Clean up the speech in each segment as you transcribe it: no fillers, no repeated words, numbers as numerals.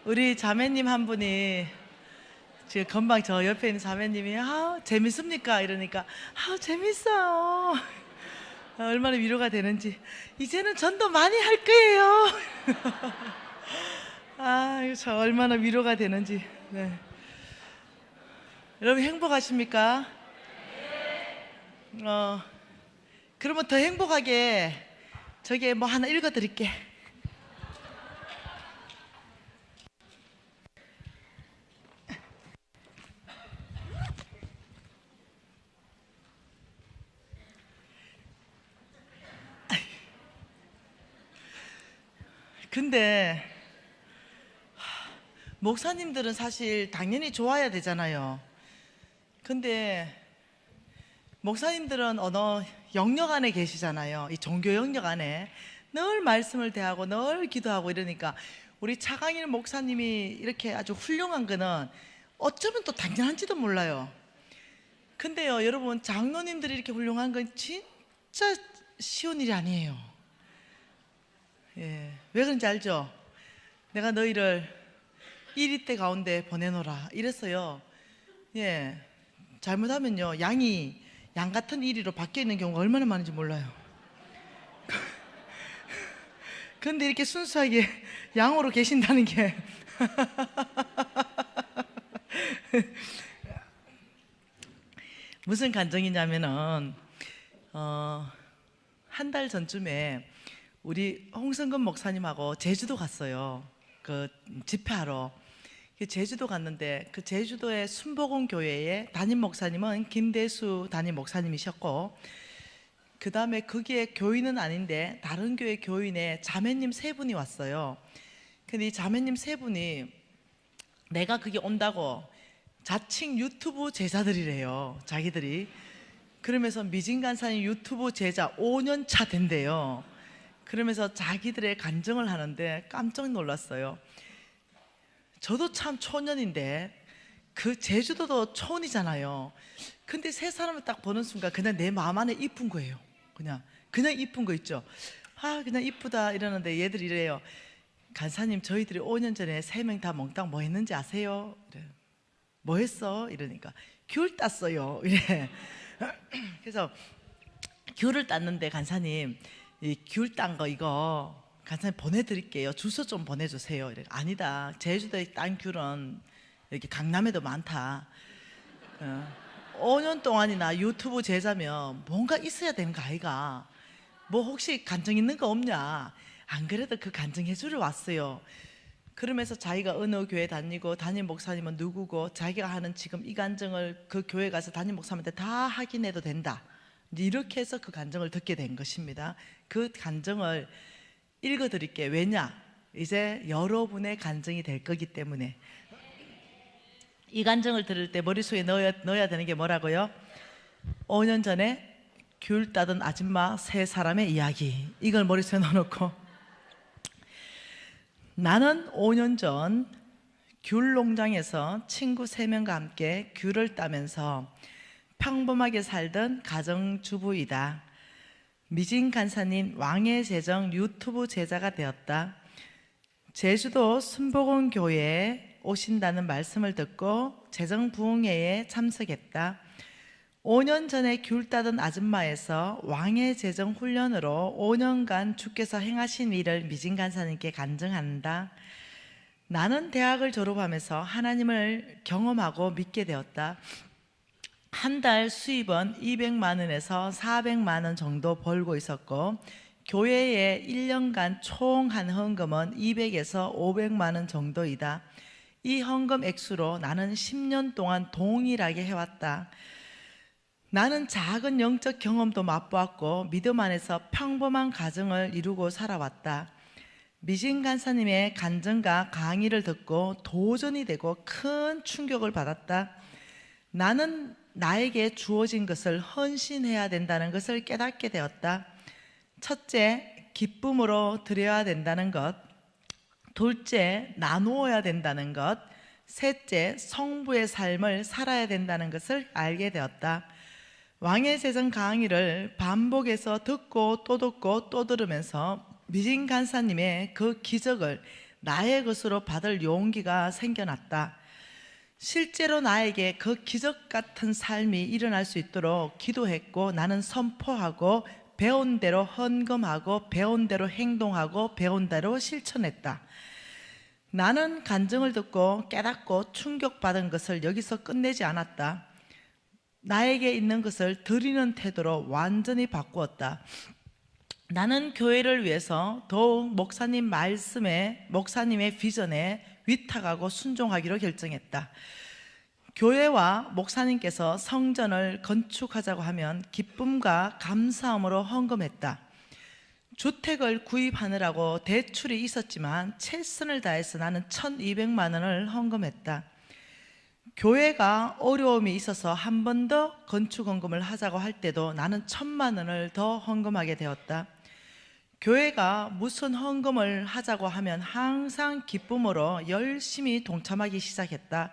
우리 자매님 한 분이 지금 금방 저 옆에 있는 자매님이 재밌습니까? 이러니까 재밌어요. 얼마나 위로가 되는지. 이제는 전도 많이 할 거예요. 이거 저 얼마나 위로가 되는지. 네. 여러분 행복하십니까? 그러면 더 행복하게 저기 뭐 하나 읽어 드릴게. 근데 목사님들은 사실 당연히 좋아야 되잖아요. 근데 목사님들은 어느 영역 안에 계시잖아요. 이 종교 영역 안에 늘 말씀을 대하고 늘 기도하고 이러니까 우리 차강일 목사님이 이렇게 아주 훌륭한 거는 어쩌면 또 당연한지도 몰라요. 근데요, 여러분, 장로님들이 이렇게 훌륭한 건 진짜 쉬운 일이 아니에요. 예, 왜 그런지 알죠? 내가 너희를 이리대 가운데 보내노라 이랬어요. 예, 잘못하면요, 양 같은 이리로 바뀌어 있는 경우가 얼마나 많은지 몰라요. 근데 이렇게 순수하게 양으로 계신다는 게 무슨 간증이냐면은 한 달 전쯤에 우리 홍성근 목사님하고 제주도 갔어요. 그 집회하러. 제주도 갔는데 그 제주도의 순복음 교회의 담임 목사님은 김대수 담임 목사님이셨고, 그 다음에 거기에 교인은 아닌데 다른 교회 교인의 자매님 세 분이 왔어요. 근데 이 자매님 세 분이 내가 거기 온다고 자칭 유튜브 제자들이래요, 자기들이. 그러면서 미진 간사님 유튜브 제자 5년 차 된대요. 그러면서 자기들의 간증을 하는데 깜짝 놀랐어요. 저도 참 초년인데 그 제주도도 초원이잖아요. 근데 세 사람을 딱 보는 순간 그냥 내 마음 안에 이쁜 거예요. 그냥 이쁜 거 있죠. 그냥 이쁘다 이러는데 얘들이 이래요. 간사님, 저희들이 5년 전에 3명 다 몽땅 뭐 했는지 아세요? 이래. 뭐 했어? 이러니까 귤 땄어요. 이래. 그래서 귤을 땄는데 간사님, 이 귤 딴 거 이거 간사님 보내드릴게요. 주소 좀 보내주세요. 이래. 아니다, 제주도에 딴 귤은 여기 강남에도 많다. 5년 동안이나 유튜브 제자면 뭔가 있어야 되는 거 아이가? 뭐 혹시 간증 있는 거 없냐? 안 그래도 그 간증해 주러 왔어요. 그러면서 자기가 어느 교회 다니고 담임 목사님은 누구고 자기가 하는 지금 이 간증을 그 교회 가서 담임 목사님한테 다 확인해도 된다, 이렇게 해서 그 간증을 듣게 된 것입니다. 그 간증을 읽어드릴게요. 왜냐? 이제 여러분의 간증이 될 거기 때문에. 이 간증을 들을 때 머릿속에 넣어야 되는 게 뭐라고요? 5년 전에 귤 따던 아줌마 세 사람의 이야기, 이걸 머릿속에 넣어놓고, 나는 5년 전 귤 농장에서 친구 3명과 함께 귤을 따면서 평범하게 살던 가정주부이다. 미진 간사님 왕의 제정 유튜브 제자가 되었다. 제주도 순복음 교회에 오신다는 말씀을 듣고 제정 부흥회에 참석했다. 5년 전에 귤 따던 아줌마에서 왕의 제정 훈련으로 5년간 주께서 행하신 일을 미진 간사님께 간증한다. 나는 대학을 졸업하면서 하나님을 경험하고 믿게 되었다. 한 달 수입은 200만 원에서 400만 원 정도 벌고 있었고, 교회에 1년간 총 한 헌금은 200에서 500만 원 정도이다. 이 헌금 액수로 나는 10년 동안 동일하게 해왔다. 나는 작은 영적 경험도 맛보았고 믿음 안에서 평범한 가정을 이루고 살아왔다. 미진 간사님의 간증과 강의를 듣고 도전이 되고 큰 충격을 받았다. 나는 나에게 주어진 것을 헌신해야 된다는 것을 깨닫게 되었다. 첫째, 기쁨으로 드려야 된다는 것. 둘째, 나누어야 된다는 것. 셋째, 성부의 삶을 살아야 된다는 것을 알게 되었다. 왕의 제정 강의를 반복해서 듣고 또 듣고 또 들으면서 미진 간사님의 그 기적을 나의 것으로 받을 용기가 생겨났다. 실제로 나에게 그 기적 같은 삶이 일어날 수 있도록 기도했고, 나는 선포하고 배운 대로 헌금하고 배운 대로 행동하고 배운 대로 실천했다. 나는 간증을 듣고 깨닫고 충격받은 것을 여기서 끝내지 않았다. 나에게 있는 것을 드리는 태도로 완전히 바꾸었다. 나는 교회를 위해서 더욱 목사님 말씀에, 목사님의 비전에 위탁하고 순종하기로 결정했다. 교회와 목사님께서 성전을 건축하자고 하면 기쁨과 감사함으로 헌금했다. 주택을 구입하느라고 대출이 있었지만 최선을 다해서 나는 1,200만 원을 헌금했다. 교회가 어려움이 있어서 한 번 더 건축헌금을 하자고 할 때도 나는 1,000만 원을 더 헌금하게 되었다. 교회가 무슨 헌금을 하자고 하면 항상 기쁨으로 열심히 동참하기 시작했다.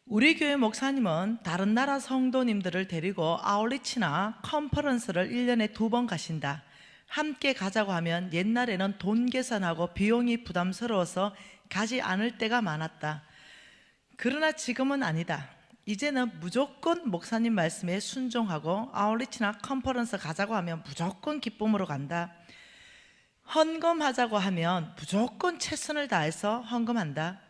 우리 교회 목사님은 다른 나라 성도님들을 데리고 아울리치나 컨퍼런스를 1년에 2번 가신다. 함께 가자고 하면 옛날에는 돈 계산하고 비용이 부담스러워서 가지 않을 때가 많았다. 그러나 지금은 아니다. 이제는 무조건 목사님 말씀에 순종하고 아울리치나 컨퍼런스 가자고 하면 무조건 기쁨으로 간다. 헌금하자고 하면 무조건 최선을 다해서 헌금한다.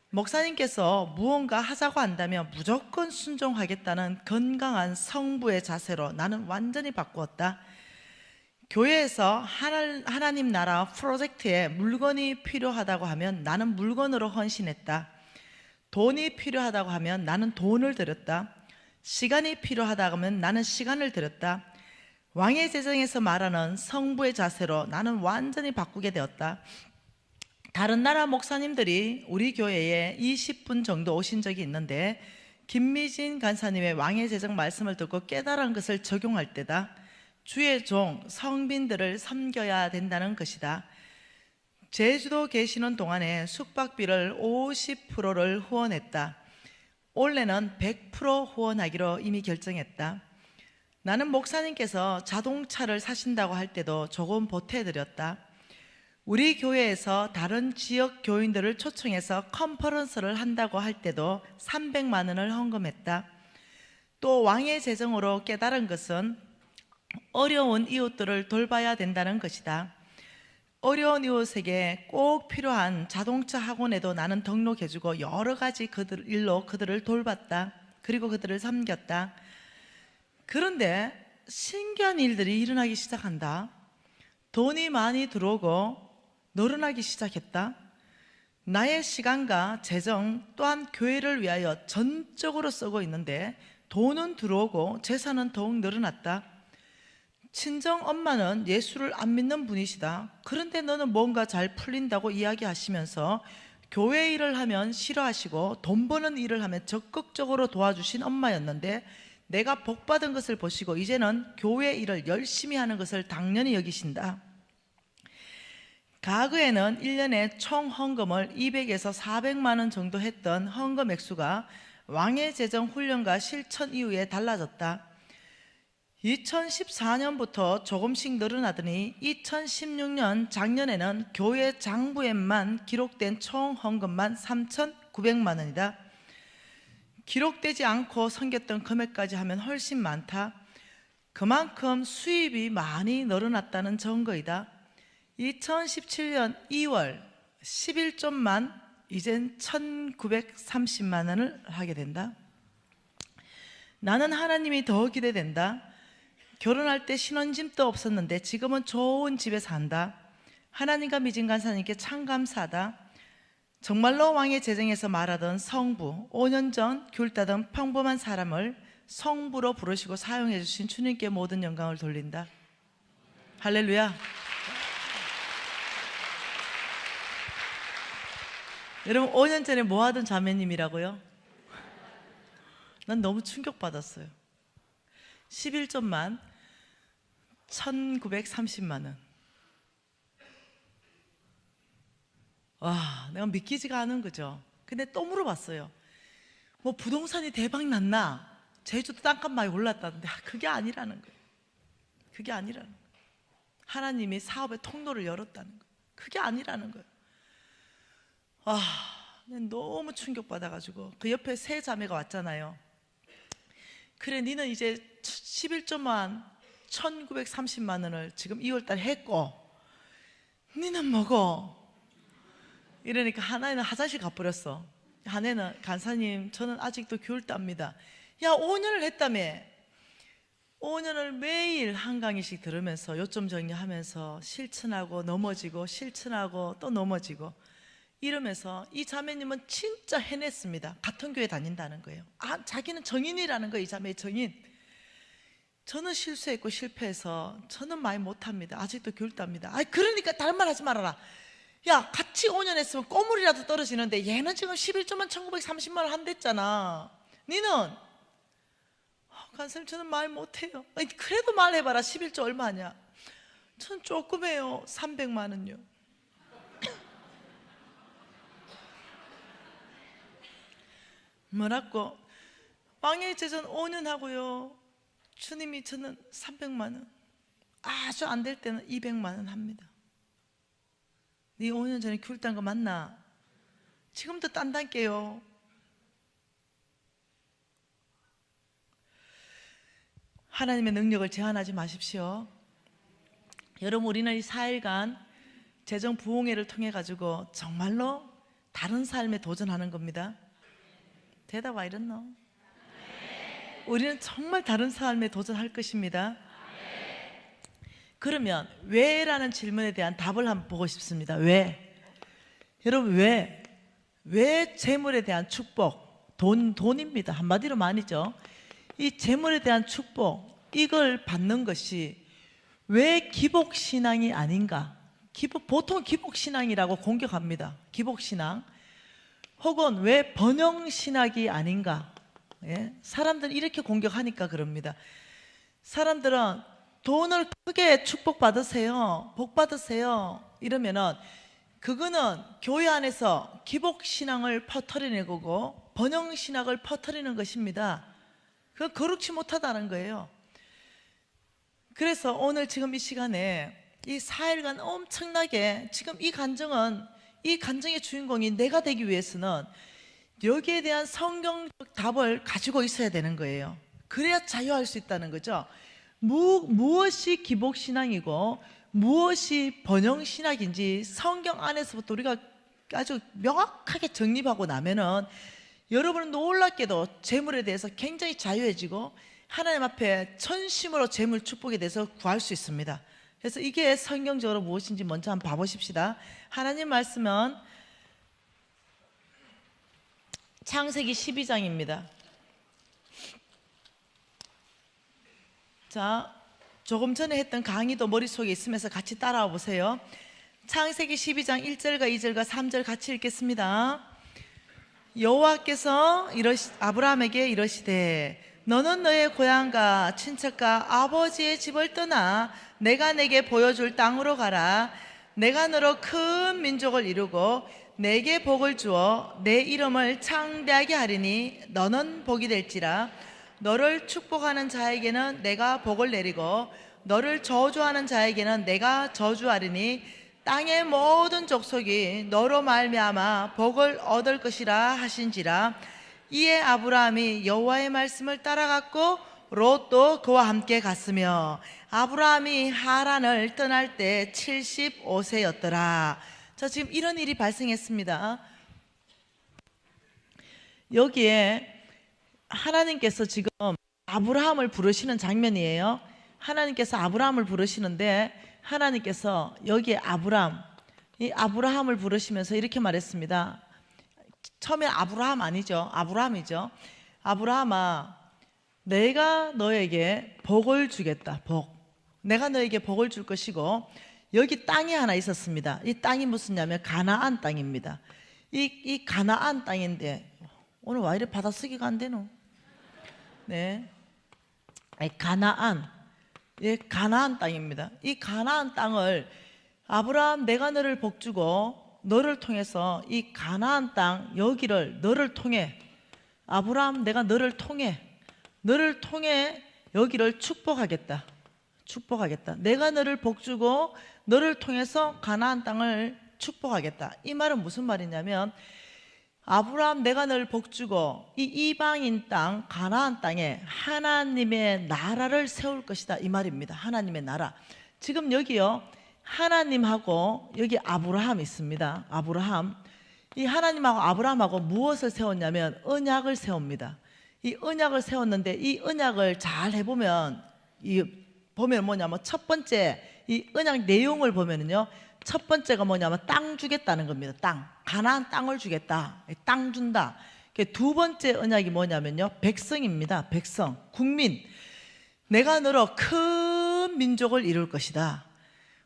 목사님께서 무언가 하자고 한다면 무조건 순종하겠다는 건강한 성부의 자세로 나는 완전히 바꾸었다. 교회에서 하나님 나라 프로젝트에 물건이 필요하다고 하면 나는 물건으로 헌신했다. 돈이 필요하다고 하면 나는 돈을 드렸다. 시간이 필요하다고 하면 나는 시간을 드렸다. 왕의 제정에서 말하는 성부의 자세로 나는 완전히 바꾸게 되었다. 다른 나라 목사님들이 우리 교회에 20분 정도 오신 적이 있는데, 김미진 간사님의 왕의 제정 말씀을 듣고 깨달은 것을 적용할 때다. 주의 종 성빈들을 섬겨야 된다는 것이다. 제주도 계시는 동안에 숙박비를 50%를 후원했다. 올해는 100% 후원하기로 이미 결정했다. 나는 목사님께서 자동차를 사신다고 할 때도 조금 보태드렸다. 우리 교회에서 다른 지역 교인들을 초청해서 컨퍼런스를 한다고 할 때도 300만 원을 헌금했다. 또 왕의 재정으로 깨달은 것은 어려운 이웃들을 돌봐야 된다는 것이다. 어려운 이웃에게 꼭 필요한 자동차 학원에도 나는 등록해주고 여러 가지 일로 그들을 돌봤다. 그리고 그들을 섬겼다. 그런데 신기한 일들이 일어나기 시작한다. 돈이 많이 들어오고 늘어나기 시작했다. 나의 시간과 재정 또한 교회를 위하여 전적으로 쓰고 있는데 돈은 들어오고 재산은 더욱 늘어났다. 친정 엄마는 예수를 안 믿는 분이시다. 그런데 너는 뭔가 잘 풀린다고 이야기하시면서 교회 일을 하면 싫어하시고 돈 버는 일을 하면 적극적으로 도와주신 엄마였는데, 내가 복 받은 것을 보시고 이제는 교회 일을 열심히 하는 것을 당연히 여기신다. 과거에는 1년에 총 헌금을 200에서 400만 원 정도 했던 헌금 액수가 왕의 재정 훈련과 실천 이후에 달라졌다. 2014년부터 조금씩 늘어나더니 2016년 작년에는 교회 장부에만 기록된 총 헌금만 3,900만 원이다. 기록되지 않고 섬겼던 금액까지 하면 훨씬 많다. 그만큼 수입이 많이 늘어났다는 증거이다. 2017년 2월 11조만 이젠 1,930만 원을 하게 된다. 나는 하나님이 더 기대된다. 결혼할 때 신혼집도 없었는데 지금은 좋은 집에 산다. 하나님과 미진 간사님께 참 감사하다. 정말로 왕의 재정에서 말하던 성부, 5년 전 귤 따던 평범한 사람을 성부로 부르시고 사용해 주신 주님께 모든 영광을 돌린다. 할렐루야. 여러분, 5년 전에 뭐 하던 자매님이라고요? 난 너무 충격받았어요. 11조만 1,930만 원. 와, 내가 믿기지가 않은 거죠. 근데 또 물어봤어요. 뭐 부동산이 대박 났나? 제주도 땅값 많이 올랐다는데 그게 아니라는 거예요. 그게 아니라는 거예요. 하나님이 사업의 통로를 열었다는 거예요. 그게 아니라는 거예요. 너무 충격받아가지고 그 옆에 세 자매가 왔잖아요. 그래, 니는 이제 11조만 1930만 원을 지금 2월달 했고 니는 뭐고? 이러니까 하나는 화장실 가버렸어. 하나는 간사님 저는 아직도 귤 땁니다. 야, 5년을 했다며. 5년을 매일 한 강의씩 들으면서 요점 정리하면서 실천하고 넘어지고 실천하고 또 넘어지고 이러면서 이 자매님은 진짜 해냈습니다. 같은 교회 다닌다는 거예요. 자기는 정인이라는 거예요. 이 자매의 정인. 저는 실수했고 실패해서 저는 많이 못합니다. 아직도 귤 땁니다. 그러니까 다른 말 하지 말아라. 야, 같이 5년 했으면 꼬물이라도 떨어지는데 얘는 지금 11조만 1930만 원 한댔잖아. 니는 간사님 저는 말 못해요. 그래도 말해봐라. 11조 얼마냐? 전 조금 해요. 300만 원요. 뭐라고? 왕의 제전 5년 하고요. 주님이 저는 300만 원, 아주 안 될 때는 200만 원 합니다. 네 5년 전에 귤 딴 거 맞나? 지금도 딴단게요. 하나님의 능력을 제한하지 마십시오. 여러분, 우리는 이 4일간 재정 부흥회를 통해 가지고 정말로 다른 삶에 도전하는 겁니다. 대답 와 이랬노? 우리는 정말 다른 삶에 도전할 것입니다. 그러면 왜라는 질문에 대한 답을 한번 보고 싶습니다. 왜? 여러분, 왜 재물에 대한 축복, 돈입니다. 한마디로 많이죠. 이 재물에 대한 축복, 이걸 받는 것이 왜 기복신앙이 아닌가? 보통 기복신앙이라고 공격합니다. 기복신앙. 혹은 왜 번영신학이 아닌가? 예? 사람들은 이렇게 공격하니까 그럽니다. 사람들은 돈을 크게 축복받으세요, 복받으세요 이러면은 그거는 교회 안에서 기복신앙을 퍼뜨리는 거고 번영신학을 퍼뜨리는 것입니다. 그건 거룩치 못하다는 거예요. 그래서 오늘 지금 이 시간에 이 4일간 엄청나게 지금 이 간증의 주인공이 내가 되기 위해서는 여기에 대한 성경적 답을 가지고 있어야 되는 거예요. 그래야 자유할 수 있다는 거죠. 무엇이 기복신앙이고 무엇이 번영신학인지 성경 안에서부터 우리가 아주 명확하게 정립하고 나면은 여러분은 놀랍게도 재물에 대해서 굉장히 자유해지고 하나님 앞에 전심으로 재물 축복에 대해서 구할 수 있습니다. 그래서 이게 성경적으로 무엇인지 먼저 한번 봐보십시다. 하나님 말씀은 창세기 12장입니다. 자, 조금 전에 했던 강의도 머릿속에 있으면서 같이 따라와 보세요. 창세기 12장 1절과 2절과 3절 같이 읽겠습니다. 여호와께서 아브라함에게 이러시되 너는 너의 고향과 친척과 아버지의 집을 떠나 내가 내게 보여줄 땅으로 가라. 내가 너로 큰 민족을 이루고 내게 복을 주어 내 이름을 창대하게 하리니 너는 복이 될지라. 너를 축복하는 자에게는 내가 복을 내리고 너를 저주하는 자에게는 내가 저주하리니 땅의 모든 족속이 너로 말미암아 복을 얻을 것이라 하신지라. 이에 아브라함이 여호와의 말씀을 따라갔고 롯도 그와 함께 갔으며 아브라함이 하란을 떠날 때 75세였더라. 자, 지금 이런 일이 발생했습니다. 여기에 하나님께서 지금 아브라함을 부르시는 장면이에요. 하나님께서 아브라함을 부르시는데 하나님께서 여기에 이 아브라함을 부르시면서 이렇게 말했습니다. 처음에 아브라함 아니죠. 아브라함이죠. 아브라함아, 내가 너에게 복을 주겠다. 내가 너에게 복을 줄 것이고 여기 땅이 하나 있었습니다. 이 땅이 무슨냐면 가나안 땅입니다. 이 가나안 땅인데 오늘 왜 이래 받아쓰기가 안 되노? 네, 가나안 땅입니다. 이 가나안 땅을 아브라함 내가 너를 복주고 너를 통해서 이 가나안 땅 여기를 너를 통해 아브라함 내가 너를 통해 여기를 축복하겠다. 내가 너를 복주고 너를 통해서 가나안 땅을 축복하겠다. 이 말은 무슨 말이냐면 아브라함 내가 널 복주고 이 이방인 땅 가나안 땅에 하나님의 나라를 세울 것이다 이 말입니다. 하나님의 나라. 지금 여기요 하나님하고 여기 아브라함 있습니다. 아브라함. 이 하나님하고 아브라함하고 무엇을 세웠냐면 언약을 세웁니다. 이 언약을 세웠는데 이 언약을 잘 해보면 보면 뭐냐면 첫 번째 이 언약 내용을 보면은요 첫 번째가 뭐냐면 땅 주겠다는 겁니다. 땅. 가나안 땅을 주겠다. 땅 준다. 두 번째 언약이 뭐냐면요 백성입니다. 백성. 국민. 내가 너로 큰 민족을 이룰 것이다.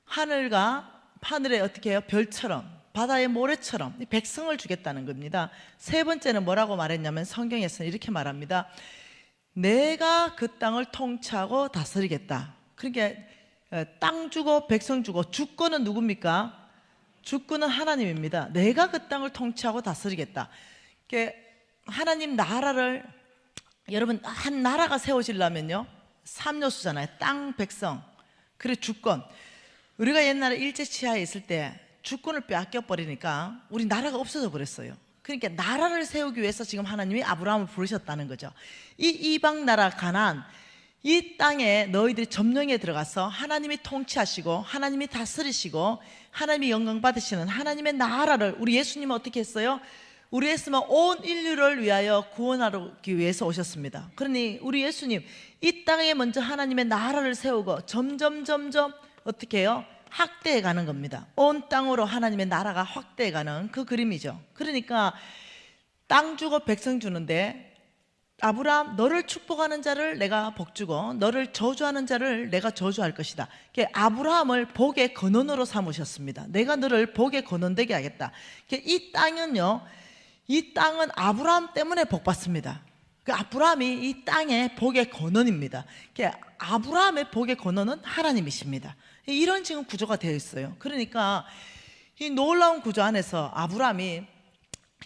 하늘에 어떻게 해요? 별처럼 바다의 모래처럼 이 백성을 주겠다는 겁니다. 세 번째는 뭐라고 말했냐면 성경에서는 이렇게 말합니다. 내가 그 땅을 통치하고 다스리겠다. 그러니까 땅 주고 백성 주고 주권은 누굽니까? 주권은 하나님입니다. 내가 그 땅을 통치하고 다스리겠다. 하나님 나라를 여러분 한 나라가 세워지려면요 3요소잖아요. 땅, 백성, 그리고 주권. 우리가 옛날에 일제치하에 있을 때 주권을 빼앗겨 버리니까 우리 나라가 없어져 버렸어요. 그러니까 나라를 세우기 위해서 지금 하나님이 아브라함을 부르셨다는 거죠. 이 이방 나라 가나안 이 땅에 너희들이 점령에 들어가서 하나님이 통치하시고 하나님이 다스리시고 하나님이 영광 받으시는 하나님의 나라를 우리 예수님은 어떻게 했어요? 우리 예수님은 온 인류를 위하여 구원하기 위해서 오셨습니다. 그러니 우리 예수님 이 땅에 먼저 하나님의 나라를 세우고 점점 어떻게 해요? 확대해 가는 겁니다. 온 땅으로 하나님의 나라가 확대해 가는 그 그림이죠. 그러니까 땅 주고 백성 주는데 아브라함 너를 축복하는 자를 내가 복주고 너를 저주하는 자를 내가 저주할 것이다. 아브라함을 복의 근원으로 삼으셨습니다. 내가 너를 복의 근원 되게 하겠다. 이 땅은요 이 땅은 아브라함 때문에 복받습니다. 아브라함이 이 땅의 복의 근원입니다. 아브라함의 복의 근원은 하나님이십니다. 이런 지금 구조가 되어 있어요. 그러니까 이 놀라운 구조 안에서 아브라함이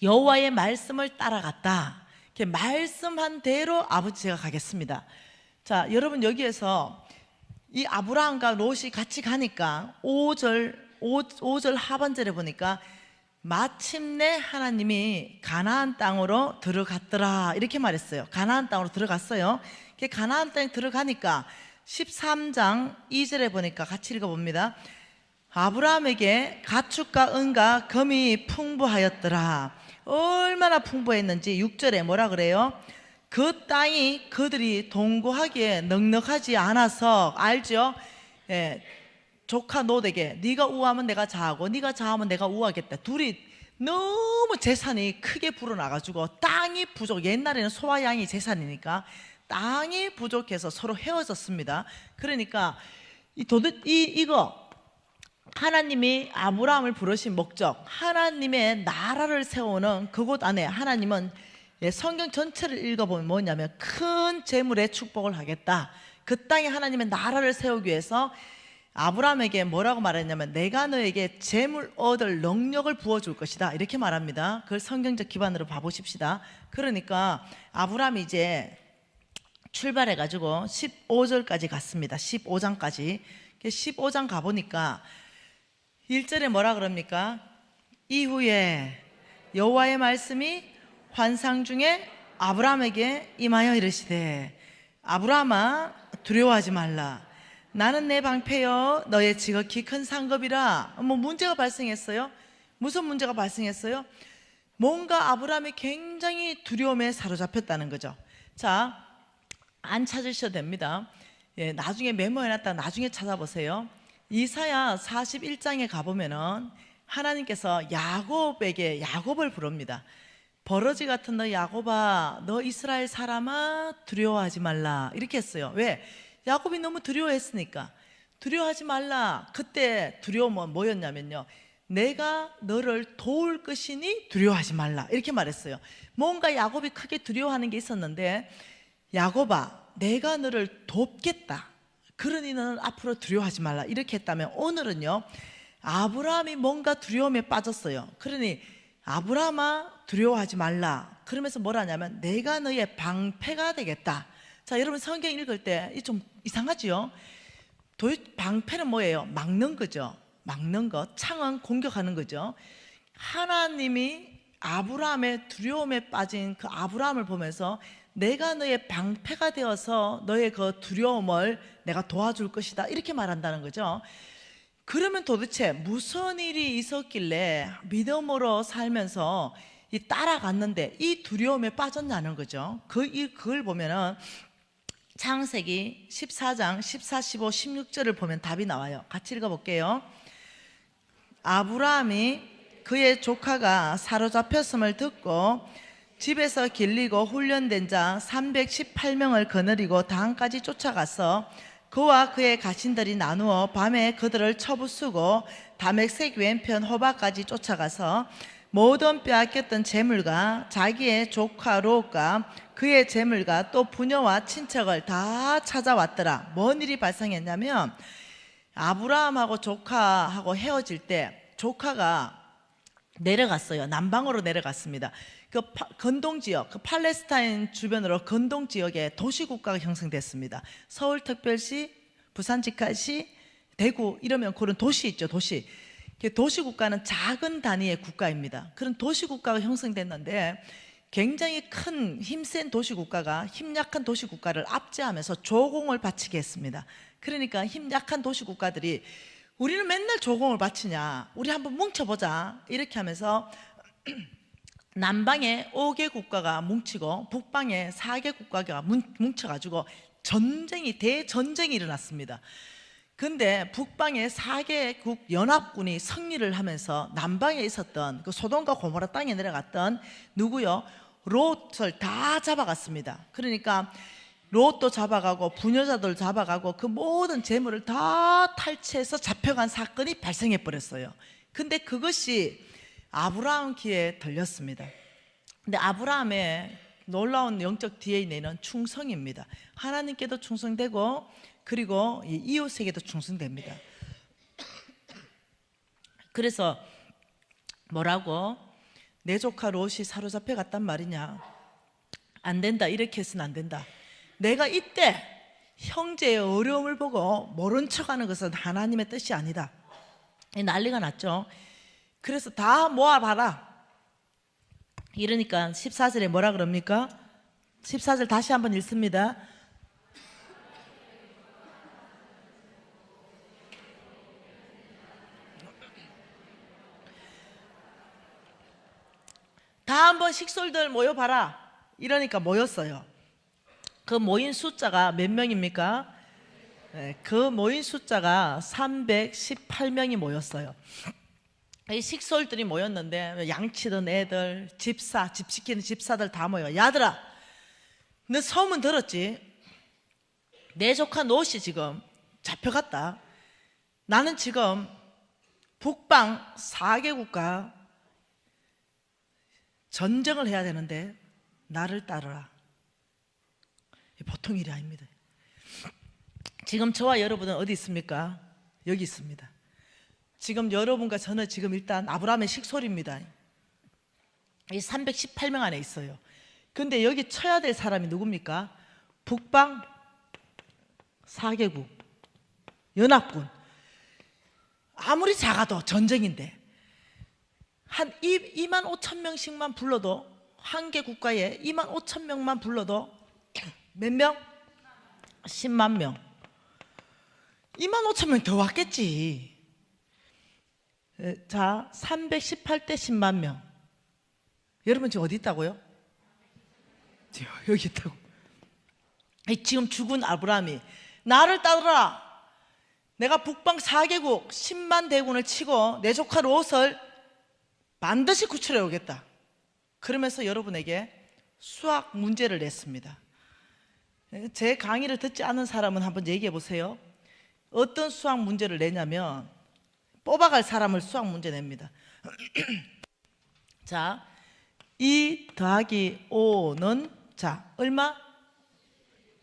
여호와의 말씀을 따라갔다. 말씀한 대로 아버지 제가 가겠습니다. 자, 여러분 여기에서 이 아브라함과 롯이 같이 가니까 5절 하반절에 보니까 마침내 하나님이 가나안 땅으로 들어갔더라 이렇게 말했어요. 가나안 땅으로 들어갔어요. 가나안 땅에 들어가니까 13장 2절에 보니까 같이 읽어봅니다. 아브라함에게 가축과 은과 금이 풍부하였더라. 얼마나 풍부했는지 6절에 뭐라 그래요? 그 땅이 그들이 동거하기에 넉넉하지 않아서 알죠? 조카 롯에게 네가 우하면 내가 자하고 네가 자하면 내가 우하겠다. 둘이 너무 재산이 크게 불어나가지고 땅이 부족. 옛날에는 소와 양이 재산이니까 땅이 부족해서 서로 헤어졌습니다. 그러니까 이거 하나님이 아브라함을 부르신 목적, 하나님의 나라를 세우는 그곳 안에 하나님은 성경 전체를 읽어보면 뭐냐면 큰 재물의 축복을 하겠다. 그 땅에 하나님의 나라를 세우기 위해서 아브라함에게 뭐라고 말했냐면 내가 너에게 재물 얻을 능력을 부어줄 것이다 이렇게 말합니다. 그걸 성경적 기반으로 봐보십시다. 그러니까 아브라함이 이제 출발해가지고 15절까지 갔습니다. 15장까지 15장 가보니까 1절에 뭐라 그럽니까? 이후에 여호와의 말씀이 환상 중에 아브라함에게 임하여 이르시되 아브라함아 두려워하지 말라. 나는 내 방패여 너의 지극히 큰 상급이라. 문제가 발생했어요. 무슨 문제가 발생했어요? 뭔가 아브라함이 굉장히 두려움에 사로잡혔다는 거죠. 자, 안 찾으셔도 됩니다. 나중에 메모해놨다 나중에 찾아보세요. 이사야 41장에 가보면은 하나님께서 야곱을 부릅니다. 버러지 같은 너 야곱아, 너 이스라엘 사람아 두려워하지 말라 이렇게 했어요. 왜? 야곱이 너무 두려워했으니까. 두려워하지 말라. 그때 두려움은 뭐였냐면요, 내가 너를 도울 것이니 두려워하지 말라 이렇게 말했어요. 뭔가 야곱이 크게 두려워하는 게 있었는데 야곱아 내가 너를 돕겠다. 그러니 너는 앞으로 두려워하지 말라 이렇게 했다면 오늘은요 아브라함이 뭔가 두려움에 빠졌어요. 그러니 아브라함아 두려워하지 말라 그러면서 뭐라냐면 내가 너의 방패가 되겠다. 자, 여러분 성경 읽을 때 좀 이상하지요? 방패는 뭐예요? 막는 거죠. 막는 것, 창은 공격하는 거죠. 하나님이 아브라함의 두려움에 빠진 그 아브라함을 보면서 내가 너의 방패가 되어서 너의 그 두려움을 내가 도와줄 것이다, 이렇게 말한다는 거죠. 그러면 도대체 무슨 일이 있었길래 믿음으로 살면서 따라갔는데 이 두려움에 빠졌냐는 거죠. 그걸 보면은 창세기 14장 14, 15, 16절을 보면 답이 나와요. 같이 읽어볼게요. 아브라함이 그의 조카가 사로잡혔음을 듣고 집에서 길리고 훈련된 자 318명을 거느리고 단까지 쫓아가서 그와 그의 가신들이 나누어 밤에 그들을 쳐부수고 다메섹 왼편 호바까지 쫓아가서 모든 빼앗겼던 재물과 자기의 조카 롯과 그의 재물과 또 부녀와 친척을 다 찾아왔더라. 뭔 일이 발생했냐면 아브라함하고 조카하고 헤어질 때 조카가 내려갔어요. 남방으로 내려갔습니다. 그 건동지역, 그 팔레스타인 주변으로 건동지역에 도시국가가 형성됐습니다. 서울특별시, 부산직할시, 대구 이러면 그런 도시 있죠. 도시국가는 작은 단위의 국가입니다. 그런 도시국가가 형성됐는데 굉장히 큰 힘센 도시국가가 힘약한 도시국가를 압제하면서 조공을 바치게 했습니다. 그러니까 힘약한 도시국가들이 우리는 맨날 조공을 바치냐, 우리 한번 뭉쳐보자, 이렇게 하면서 남방에 5개 국가가 뭉치고 북방에 4개 국가가 뭉쳐가지고 대전쟁이 일어났습니다. 근데 북방에 4개국 연합군이 승리를 하면서 남방에 있었던 그 소돔과 고모라 땅에 내려갔던 누구요? 롯을 다 잡아갔습니다. 그러니까 롯도 잡아가고 부녀자들 잡아가고 그 모든 재물을 다 탈취해서 잡혀간 사건이 발생해 버렸어요. 근데 그것이 아브라함 귀에 들렸습니다. 근데 아브라함의 놀라운 영적 DNA는 충성입니다. 하나님께도 충성되고 그리고 이웃에게도 충성됩니다. 그래서 뭐라고? 내 조카 롯이 사로잡혀 갔단 말이냐, 안 된다, 이렇게 해서는 안 된다. 내가 이때 형제의 어려움을 보고 모른 척하는 것은 하나님의 뜻이 아니다. 난리가 났죠. 그래서 다 모아봐라. 이러니까 14절에 뭐라 그럽니까? 14절 다시 한번 읽습니다. 다 한번 식솔들 모여봐라. 이러니까 모였어요. 그 모인 숫자가 몇 명입니까? 그 모인 숫자가 318명이 모였어요. 이 식솔들이 모였는데 양치던 애들, 집 시키는 집사들 다 모여. 야들아, 너 소문 들었지? 내 조카 롯이 지금 잡혀갔다. 나는 지금 북방 4개국과 전쟁을 해야 되는데 나를 따르라. 보통 일이 아닙니다. 지금 저와 여러분은 어디 있습니까? 여기 있습니다. 지금 여러분과 저는 지금 일단 아브라함의 식솔입니다. 이 318명 안에 있어요. 근데 여기 쳐야 될 사람이 누굽니까? 북방 4개국 연합군. 아무리 작아도 전쟁인데 한 2만 5천 명씩만 불러도, 한 개 국가에 2만 5천 명만 불러도 몇 명? 10만 명. 2만 5천 명 더 왔겠지. 자, 318대 10만 명. 여러분 지금 어디 있다고요? 여기 있다고. 지금 죽은 아브라함이 나를 따르라. 내가 북방 4개국 10만 대군을 치고 내 조카 롯을 반드시 구출해 오겠다. 그러면서 여러분에게 수학 문제를 냈습니다. 제 강의를 듣지 않은 사람은 한번 얘기해 보세요. 어떤 수학 문제를 내냐면 뽑아갈 사람을 수학 문제 냅니다. 자, 2 더하기 5는 자 얼마?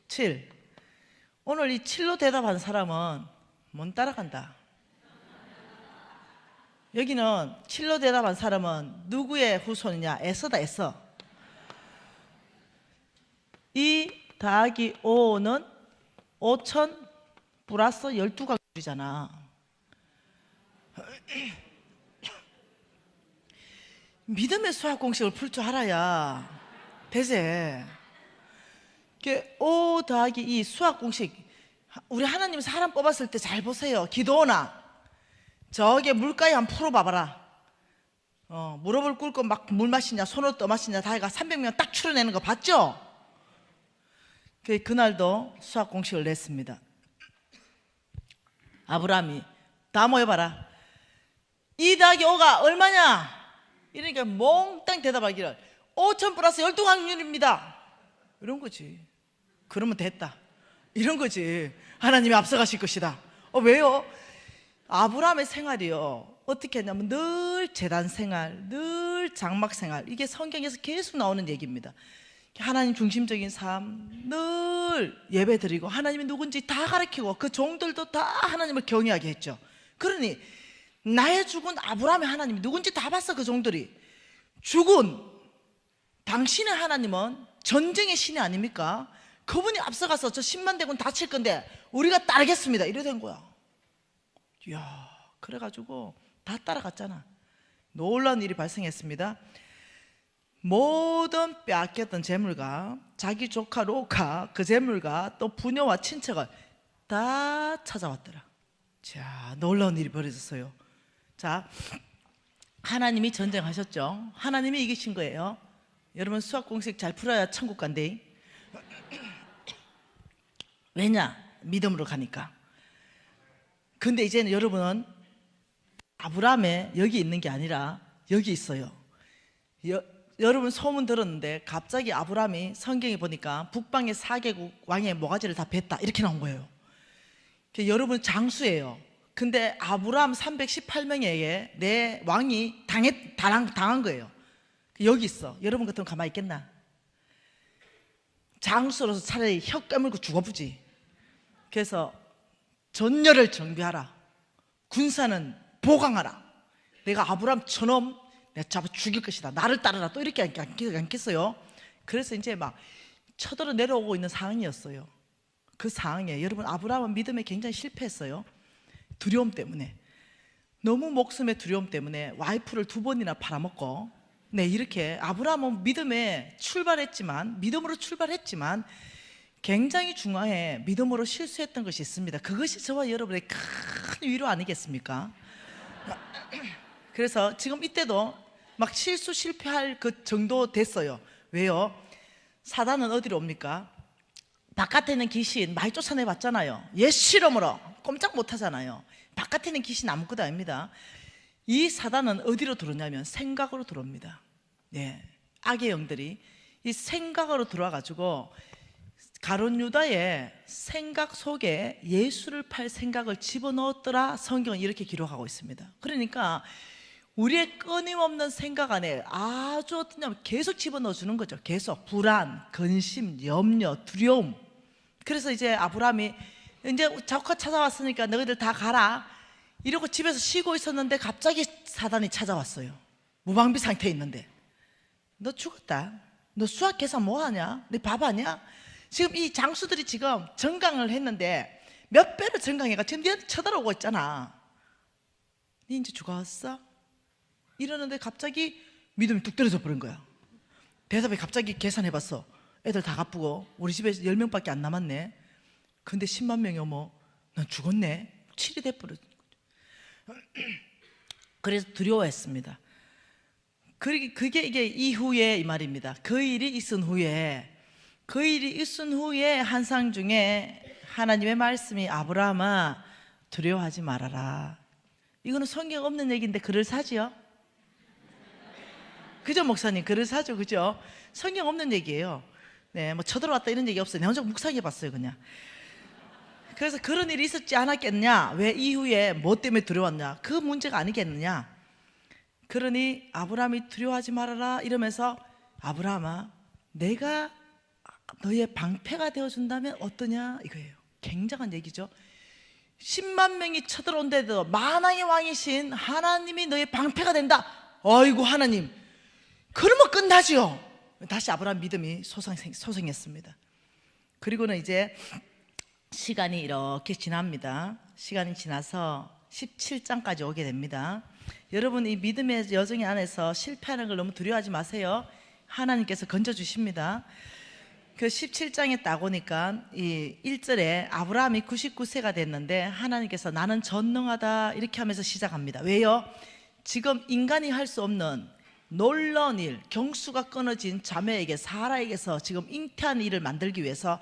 7. 오늘 이 7로 대답한 사람은 못 따라간다. 여기는 7로 대답한 사람은 누구의 후손이냐? 에서다, 에서. 2 더하기 5는 5천 플러스 12가구리잖아. 믿음의 수학 공식을 풀 줄 알아야 되지. 5 더하기 2 수학 공식, 우리 하나님 사람 뽑았을 때 잘 보세요. 기도나 저게 물가에 한번 풀어봐봐라. 무릎을 꿇고 막 물 마시냐 손으로 떠 마시냐 다 해가 300명 딱 추려내는 거 봤죠? 그날도 수학 공식을 냈습니다. 아브라함이 다 모여봐라. 2 더하기 5가 얼마냐? 이러니까 몽땅 대답하기를 5,000 플러스 12 확률입니다. 이런 거지. 그러면 됐다. 이런 거지. 하나님이 앞서가실 것이다. 왜요? 아브라함의 생활이요, 어떻게 했냐면 늘 제단 생활, 늘 장막 생활, 이게 성경에서 계속 나오는 얘기입니다. 하나님 중심적인 삶, 늘 예배 드리고 하나님이 누군지 다 가르치고 그 종들도 다 하나님을 경외하게 했죠. 그러니 나의 죽은 아브라함의 하나님이 누군지 다 봤어. 그 종들이. 죽은 당신의 하나님은 전쟁의 신이 아닙니까? 그분이 앞서가서 저 10만 대군 다 칠 건데 우리가 따르겠습니다 이래 된 거야. 이야, 그래가지고 다 따라갔잖아. 놀라운 일이 발생했습니다. 모든 빼앗겼던 재물과 자기 조카 로카 그 재물과 또 부녀와 친척을 다 찾아왔더라. 자, 놀라운 일이 벌어졌어요. 자, 하나님이 전쟁하셨죠. 하나님이 이기신 거예요. 여러분 수학 공식 잘 풀어야 천국 간대. 왜냐? 믿음으로 가니까. 근데 이제는 여러분은 아브라함에 여기 있는 게 아니라 여기 있어요. 여러분 소문 들었는데 갑자기 아브라함이 성경에 보니까 북방의 4개국 왕의 모가지를 다 뱄다 이렇게 나온 거예요. 여러분 장수예요. 근데 아브라함 318명에게 내 왕이 당한 거예요. 여기 있어. 여러분 같으면 가만히 있겠나? 장수로서 차라리 혀 깨물고 죽어보지. 그래서 전열을 정비하라. 군사는 보강하라. 내가 아브라함처럼 내가 잡아 죽일 것이다. 나를 따르라. 또 이렇게 않겠어요? 그래서 이제 막 쳐들어 내려오고 있는 상황이었어요. 그 상황에 여러분 아브라함은 믿음에 굉장히 실패했어요. 두려움 때문에. 너무 목숨의 두려움 때문에 와이프를 2번이나 팔아먹고, 네, 이렇게 아브라함은 믿음으로 출발했지만 굉장히 중앙에 믿음으로 실수했던 것이 있습니다. 그것이 저와 여러분의 큰 위로 아니겠습니까? 그래서 지금 이때도 막 실패할 그 정도 됐어요. 왜요? 사단은 어디로 옵니까? 바깥에 있는 귀신 많이 쫓아내봤잖아요. 옛 실험으로 꼼짝 못하잖아요. 바깥에 있는 귀신 아무것도 아닙니다. 이 사단은 어디로 들어오냐면 생각으로 들어옵니다. 네, 악의 영들이 이 생각으로 들어와가지고 가룟 유다의 생각 속에 예수를 팔 생각을 집어넣었더라. 성경은 이렇게 기록하고 있습니다. 그러니까 우리의 끊임없는 생각 안에 아주 어떠냐면 계속 집어넣어주는 거죠. 계속 불안, 근심, 염려, 두려움. 그래서 이제 아브라함이 이제 조카 찾아왔으니까 너희들 다 가라 이러고 집에서 쉬고 있었는데 갑자기 사단이 찾아왔어요. 무방비 상태에 있는데 너 죽었다. 너 수학 계산 뭐하냐? 너 밥 아냐? 지금 이 장수들이 지금 정강을 했는데 몇 배를 정강해가 지금 니한테 쳐들어오고 있잖아. 니 이제 죽었어? 이러는데 갑자기 믿음이 뚝 떨어져 버린 거야. 대답에 갑자기 계산해봤어. 애들 다 갚고 우리 집에 10명밖에 안 남았네. 근데 10만 명이 어머 난 죽었네. 7이 돼버렸. 그래서 두려워했습니다. 그게 이게 이후에 이 말입니다. 그 일이 있은 후에 한상 중에 하나님의 말씀이 아브라함아 두려워하지 말아라. 이거는 성경 없는 얘기인데 글을 사지요? 그죠 목사님? 글을 사죠. 그죠? 성경 없는 얘기예요. 네, 뭐 쳐들어왔다 이런 얘기 없어요. 내가 혼자 묵상해 봤어요 그냥. 그래서 그런 일이 있었지 않았겠냐? 왜 이후에 뭐 때문에 두려웠냐? 그 문제가 아니겠느냐? 그러니 아브라함이 두려워하지 말아라 이러면서 아브라함아 내가 너의 방패가 되어준다면 어떠냐 이거예요. 굉장한 얘기죠. 10만 명이 쳐들어온데도 만왕의 왕이신 하나님이 너의 방패가 된다. 아이고 하나님 그러면 끝나지요. 다시 아브라함 믿음이 소생했습니다. 그리고는 이제 시간이 이렇게 지납니다. 시간이 지나서 17장까지 오게 됩니다. 여러분, 이 믿음의 여정 안에서 실패하는 걸 너무 두려워하지 마세요. 하나님께서 건져주십니다. 그 17장에 딱 오니까 이 1절에 아브라함이 99세가 됐는데 하나님께서 나는 전능하다 이렇게 하면서 시작합니다. 왜요? 지금 인간이 할 수 없는 놀라운 일, 경수가 끊어진 자매에게, 사라에게서 지금 잉태한 일을 만들기 위해서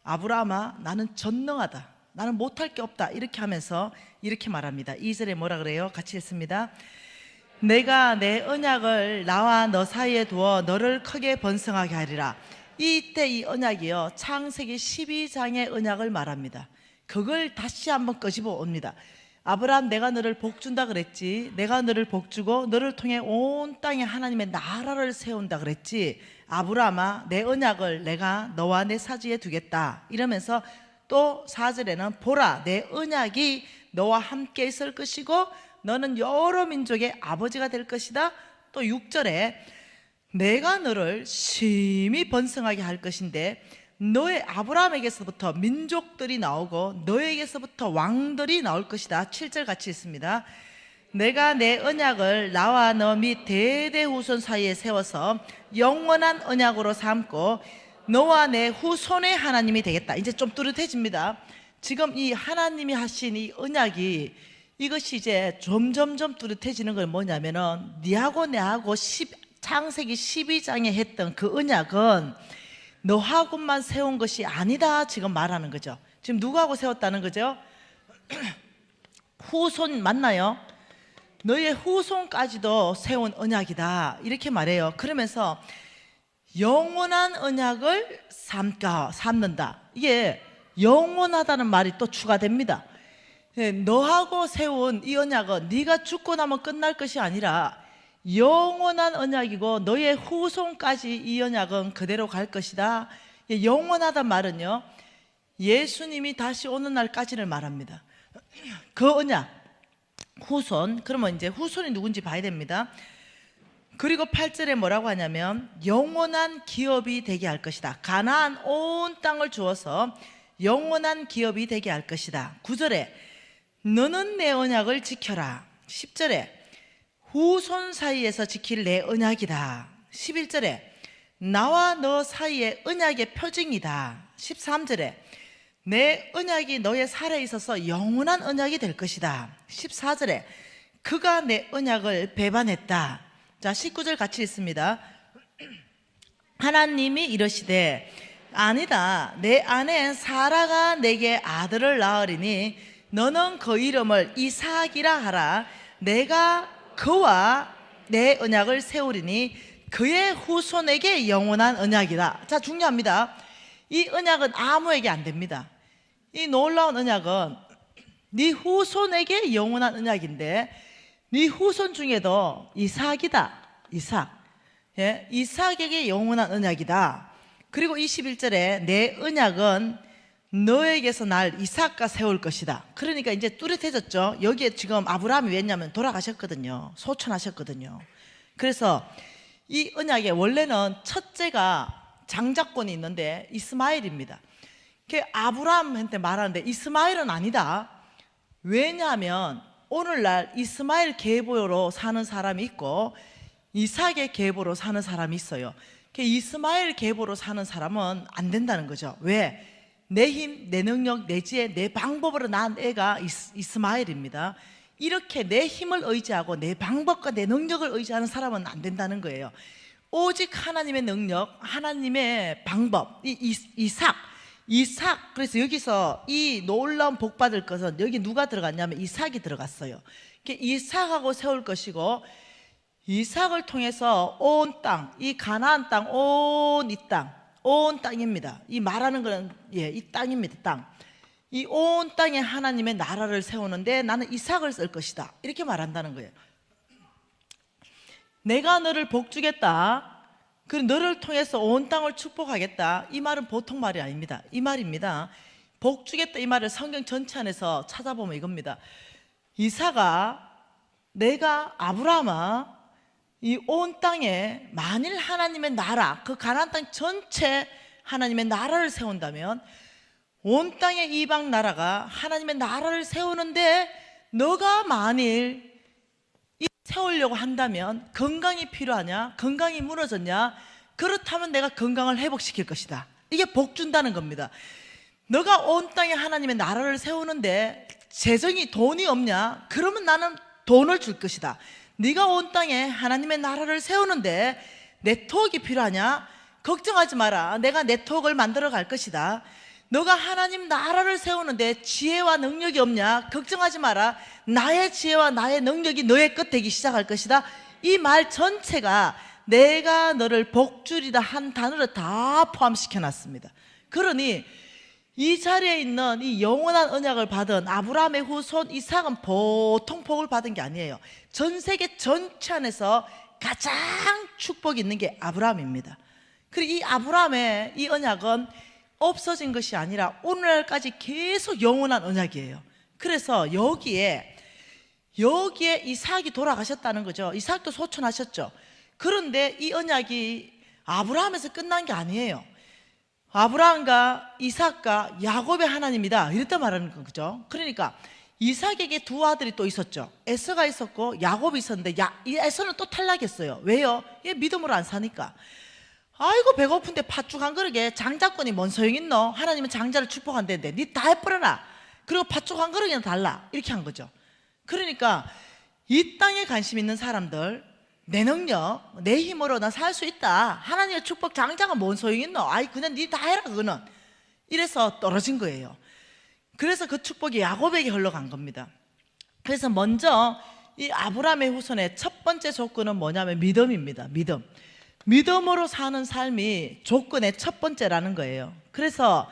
아브라함아 나는 전능하다, 나는 못할 게 없다 이렇게 하면서 이렇게 말합니다. 2절에 뭐라 그래요? 같이 읽습니다. 내가 내 언약을 나와 너 사이에 두어 너를 크게 번성하게 하리라. 이때 이 언약이요, 창세기 12장의 언약을 말합니다. 그걸 다시 한번 끄집어 옵니다. 아브라함, 내가 너를 복준다 그랬지. 내가 너를 복주고 너를 통해 온 땅에 하나님의 나라를 세운다 그랬지. 아브라함아, 내 언약을 내가 너와 내 사지에 두겠다 이러면서 또 4절에는 보라, 내 언약이 너와 함께 있을 것이고 너는 여러 민족의 아버지가 될 것이다. 또 6절에 내가 너를 심히 번성하게 할 것인데 너의 아브라함에게서부터 민족들이 나오고 너에게서부터 왕들이 나올 것이다. 7절 같이 있습니다. 내가 내 언약을 나와 너 및 대대후손 사이에 세워서 영원한 언약으로 삼고 너와 내 후손의 하나님이 되겠다. 이제 좀 뚜렷해집니다. 지금 이 하나님이 하신 이 언약이, 이것이 이제 점점점 뚜렷해지는 건 뭐냐면은 니하고 내하고 창세기 12장에 했던 그 언약은 너하고만 세운 것이 아니다 지금 말하는 거죠. 지금 누구하고 세웠다는 거죠? 후손 맞나요? 너의 후손까지도 세운 언약이다 이렇게 말해요. 그러면서 영원한 언약을 삼는다. 이게 영원하다는 말이 또 추가됩니다. 너하고 세운 이 언약은 네가 죽고 나면 끝날 것이 아니라 영원한 언약이고 너의 후손까지 이 언약은 그대로 갈 것이다. 영원하단 말은요, 예수님이 다시 오는 날까지를 말합니다. 그 언약, 후손, 그러면 이제 후손이 누군지 봐야 됩니다. 그리고 8절에 뭐라고 하냐면 영원한 기업이 되게 할 것이다. 가나안 온 땅을 주어서 영원한 기업이 되게 할 것이다. 9절에 너는 내 언약을 지켜라. 10절에 후손 사이에서 지킬 내 언약이다. 11절에 나와 너 사이의 언약의 표징이다. 13절에 내 언약이 너의 살에 있어서 영원한 언약이 될 것이다. 14절에 그가 내 언약을 배반했다. 자, 19절 같이 읽습니다. 하나님이 이러시되 아니다, 내 아내 사라가 내게 아들을 낳으리니 너는 그 이름을 이삭이라 하라. 내가 그와 내 언약을 세우리니 그의 후손에게 영원한 언약이다. 자, 중요합니다. 이 언약은 아무에게 안 됩니다. 이 놀라운 언약은 네 후손에게 영원한 언약인데 네 후손 중에도 이삭이다. 이삭. 예, 이삭에게 영원한 언약이다. 그리고 21절에 내 언약은 너에게서 날 이삭과 세울 것이다. 그러니까 이제 뚜렷해졌죠. 여기에 지금 아브라함이 왜냐면 돌아가셨거든요. 소천하셨거든요. 그래서 이 언약에 원래는 첫째가 장자권이 있는데 이스마엘입니다. 아브라함한테 말하는데 이스마엘은 아니다. 왜냐하면 오늘날 이스마엘 계보로 사는 사람이 있고 이삭의 계보로 사는 사람이 있어요. 이스마엘 계보로 사는 사람은 안 된다는 거죠. 왜? 내 힘, 내 능력, 내 지혜, 내 방법으로 낳은 애가 이스마엘입니다. 이렇게 내 힘을 의지하고 내 방법과 내 능력을 의지하는 사람은 안 된다는 거예요. 오직 하나님의 능력, 하나님의 방법, 이삭. 그래서 여기서 이 놀라운 복 받을 것은 여기 누가 들어갔냐면 이삭이 들어갔어요. 이삭하고 세울 것이고 이삭을 통해서 온 땅, 이 가나안 땅, 온 땅입니다. 이 말하는 거는 이 땅입니다. 땅. 이 온 땅에 하나님의 나라를 세우는데 나는 이삭을 쓸 것이다. 이렇게 말한다는 거예요. 내가 너를 복주겠다. 그리고 너를 통해서 온 땅을 축복하겠다. 이 말은 보통 말이 아닙니다. 이 말입니다. 복주겠다 이 말을 성경 전체 안에서 찾아보면 이겁니다. 이삭아, 내가 아브라함아, 이 온 땅에 만일 하나님의 나라, 그 가나안 땅 전체 하나님의 나라를 세운다면 온 땅의 이방 나라가 하나님의 나라를 세우는데 너가 만일 세우려고 한다면 건강이 필요하냐? 건강이 무너졌냐? 그렇다면 내가 건강을 회복시킬 것이다. 이게 복 준다는 겁니다. 너가 온 땅에 하나님의 나라를 세우는데 재정이 돈이 없냐? 그러면 나는 돈을 줄 것이다. 네가 온 땅에 하나님의 나라를 세우는데 네트워크가 필요하냐? 걱정하지 마라. 내가 네트워크를 만들어 갈 것이다. 너가 하나님 나라를 세우는데 지혜와 능력이 없냐? 걱정하지 마라. 나의 지혜와 나의 능력이 너의 끝 되기 시작할 것이다. 이 말 전체가 내가 너를 복주리다 한 단어를 다 포함시켜 놨습니다. 그러니 이 자리에 있는 이 영원한 언약을 받은 아브라함의 후손 이삭은 보통 복을 받은 게 아니에요. 전 세계 전체 안에서 가장 축복이 있는 게 아브라함입니다. 그리고 이 아브라함의 이 언약은 없어진 것이 아니라 오늘날까지 계속 영원한 언약이에요. 그래서 여기에 이삭이 돌아가셨다는 거죠. 이삭도 소천하셨죠. 그런데 이 언약이 아브라함에서 끝난 게 아니에요. 아브라함과 이삭과 야곱의 하나님이다 이랬다 말하는 거죠. 그러니까 이삭에게 두 아들이 또 있었죠. 에서가 있었고 야곱이 있었는데 이 에서는 또 탈락했어요. 왜요? 얘 믿음으로 안 사니까. 아이고 배고픈데 팥죽 한 그릇에 장자권이 뭔 소용 있노? 하나님은 장자를 축복한다는데 니 다 해버려라. 그리고 팥죽 한 그릇이나 달라. 이렇게 한 거죠. 그러니까 이 땅에 관심 있는 사람들, 내 능력, 내 힘으로 나 살 수 있다. 하나님의 축복 장자가 뭔 소용 있노? 아이 그냥 니 다 해라 그거는. 이래서 떨어진 거예요. 그래서 그 축복이 야곱에게 흘러간 겁니다. 그래서 먼저 이 아브라함의 후손의 첫 번째 조건은 뭐냐면 믿음입니다. 믿음으로 사는 삶이 조건의 첫 번째라는 거예요. 그래서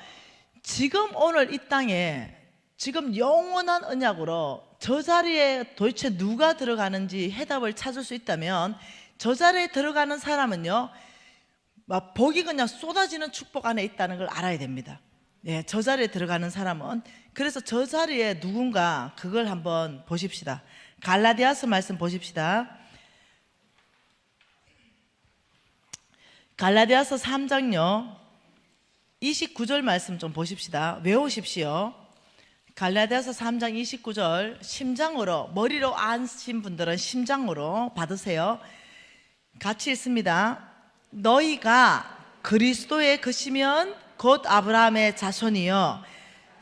지금 오늘 이 땅에 지금 영원한 언약으로 저 자리에 도대체 누가 들어가는지 해답을 찾을 수 있다면 저 자리에 들어가는 사람은요 막 복이 그냥 쏟아지는 축복 안에 있다는 걸 알아야 됩니다. 예, 저 자리에 들어가는 사람은. 그래서 저 자리에 누군가 그걸 한번 보십시다. 갈라디아서 말씀 보십시다. 갈라디아서 3장요 29절 말씀 좀 보십시다. 외우십시오. 갈라디아서 3장 29절 심장으로, 머리로 아신 분들은 심장으로 받으세요. 같이 읽습니다. 너희가 그리스도의 것이면 곧 아브라함의 자손이요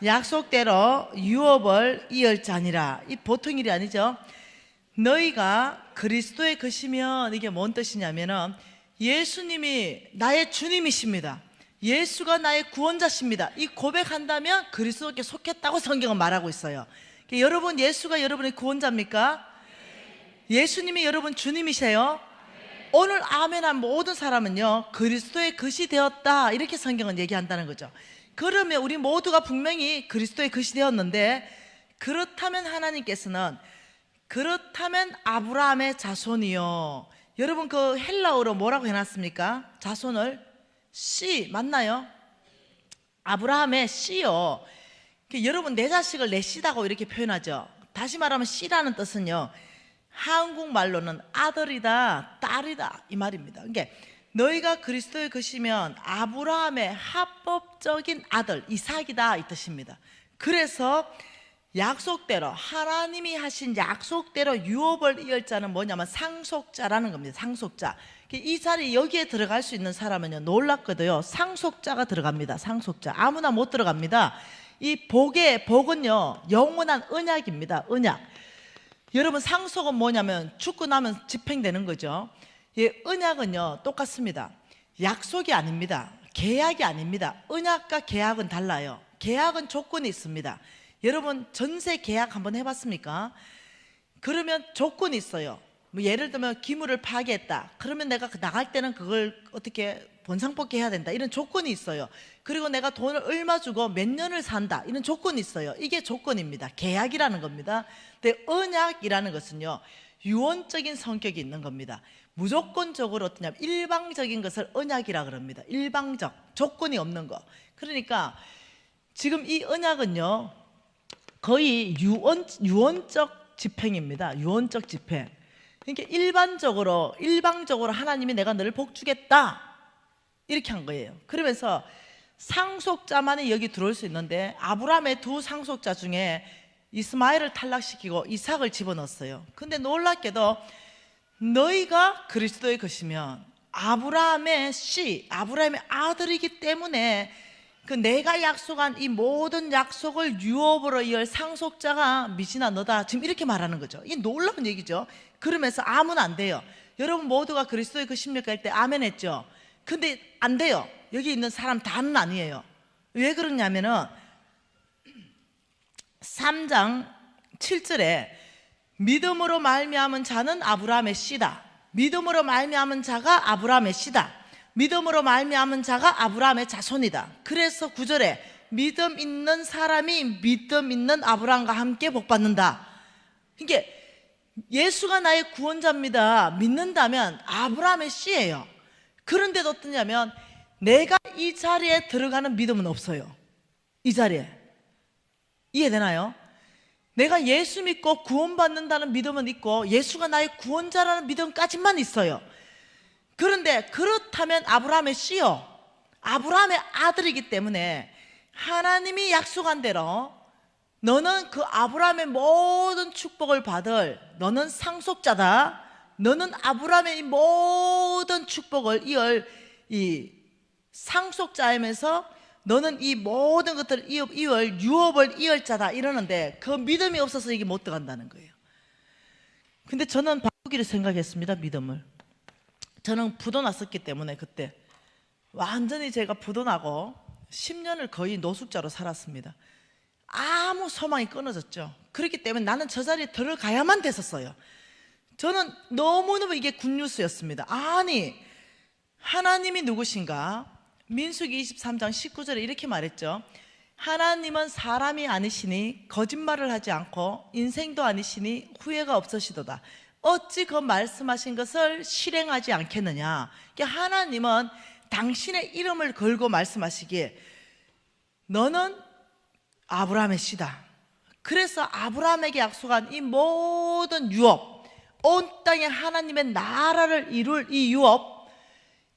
약속대로 유업을 이을 자니라. 이 보통 일이 아니죠. 너희가 그리스도의 것이면 이게 뭔 뜻이냐면은 예수님이 나의 주님이십니다. 예수가 나의 구원자십니다. 이 고백한다면 그리스도께 속했다고 성경은 말하고 있어요. 여러분, 예수가 여러분의 구원자입니까? 예수님이 여러분 주님이세요? 오늘 아멘한 모든 사람은요 그리스도의 것이 되었다 이렇게 성경은 얘기한다는 거죠. 그러면 우리 모두가 분명히 그리스도의 것이 되었는데, 그렇다면 하나님께서는 그렇다면 아브라함의 자손이요, 여러분 그 헬라어로 뭐라고 해놨습니까? 자손을 씨 맞나요? 아브라함의 씨요. 여러분 내 자식을 내 씨다고 이렇게 표현하죠. 다시 말하면 씨라는 뜻은요 한국말로는 아들이다 딸이다 이 말입니다. 그러니까 너희가 그리스도의 것이면 아브라함의 합법적인 아들 이삭이다 이 뜻입니다. 그래서 약속대로 하나님이 하신 약속대로 유업을 이을 자는 뭐냐면 상속자라는 겁니다. 상속자. 이 자리에 여기에 들어갈 수 있는 사람은요 놀랍거든요. 상속자가 들어갑니다. 상속자. 아무나 못 들어갑니다. 이 복은요 영원한 언약입니다. 언약. 여러분 상속은 뭐냐면 죽고 나면 집행되는 거죠. 이 언약은요 똑같습니다. 약속이 아닙니다. 계약이 아닙니다. 언약과 계약은 달라요. 계약은 조건이 있습니다. 여러분 전세 계약 한번 해봤습니까? 그러면 조건이 있어요. 뭐 예를 들면 기물을 파괴했다. 그러면 내가 나갈 때는 그걸 어떻게 본상복귀 해야 된다. 이런 조건이 있어요. 그리고 내가 돈을 얼마 주고 몇 년을 산다. 이런 조건이 있어요. 이게 조건입니다. 계약이라는 겁니다. 근데 언약이라는 것은요 유언적인 성격이 있는 겁니다. 무조건적으로 어떠냐면 일방적인 것을 언약이라 그럽니다. 일방적, 조건이 없는 거. 그러니까 지금 이 언약은요 거의 유언적 집행입니다. 유언적 집행. 그러니까 일방적으로 하나님이 내가 너를 복 주겠다 이렇게 한 거예요. 그러면서 상속자만이 여기 들어올 수 있는데 아브라함의 두 상속자 중에 이스마엘을 탈락시키고 이삭을 집어넣었어요. 근데 놀랍게도 너희가 그리스도의 것이면 아브라함의 씨, 아브라함의 아들이기 때문에 그 내가 약속한 이 모든 약속을 유업으로 이을 상속자가 미진아 너다. 지금 이렇게 말하는 거죠. 이 놀라운 얘기죠. 그러면서 아무는 안 돼요. 여러분 모두가 그리스도의 것입니까? 할 때 아멘 했죠. 근데 안 돼요. 여기 있는 사람 다는 아니에요. 왜 그러냐면은 3장 7절에 믿음으로 말미암은 자는 아브라함의 씨다. 믿음으로 말미암은 자가 아브라함의 씨다. 믿음으로 말미암은 자가 아브라함의 자손이다. 그래서 9절에 믿음 있는 사람이 믿음 있는 아브라함과 함께 복받는다. 그러니까 예수가 나의 구원자입니다 믿는다면 아브라함의 씨예요. 그런데도 어떠냐면 내가 이 자리에 들어가는 믿음은 없어요. 이 자리에. 이해되나요? 내가 예수 믿고 구원받는다는 믿음은 있고 예수가 나의 구원자라는 믿음까지만 있어요. 그런데 그렇다면 아브라함의 씨요, 아브라함의 아들이기 때문에 하나님이 약속한 대로 너는 그 아브라함의 모든 축복을 받을, 너는 상속자다. 너는 아브라함의 이 모든 축복을 이을 이 상속자이면서 너는 이 모든 것들을 이을 유업을 이을 자다 이러는데 그 믿음이 없어서 이게 못 들어간다는 거예요. 근데 저는 바꾸기를 생각했습니다. 믿음을. 저는 부도 났었기 때문에 그때 완전히 제가 부도 나고 10년을 거의 노숙자로 살았습니다. 아무 소망이 끊어졌죠. 그렇기 때문에 나는 저 자리에 들어가야만 됐었어요. 저는 너무너무 이게 굿뉴스였습니다. 아니 하나님이 누구신가? 민수기 23장 19절에 이렇게 말했죠. 하나님은 사람이 아니시니 거짓말을 하지 않고 인생도 아니시니 후회가 없으시도다. 어찌 그 말씀하신 것을 실행하지 않겠느냐. 그러니까 하나님은 당신의 이름을 걸고 말씀하시기에 너는 아브라함의 씨다. 그래서 아브라함에게 약속한 이 모든 유업, 온 땅에 하나님의 나라를 이룰 이 유업,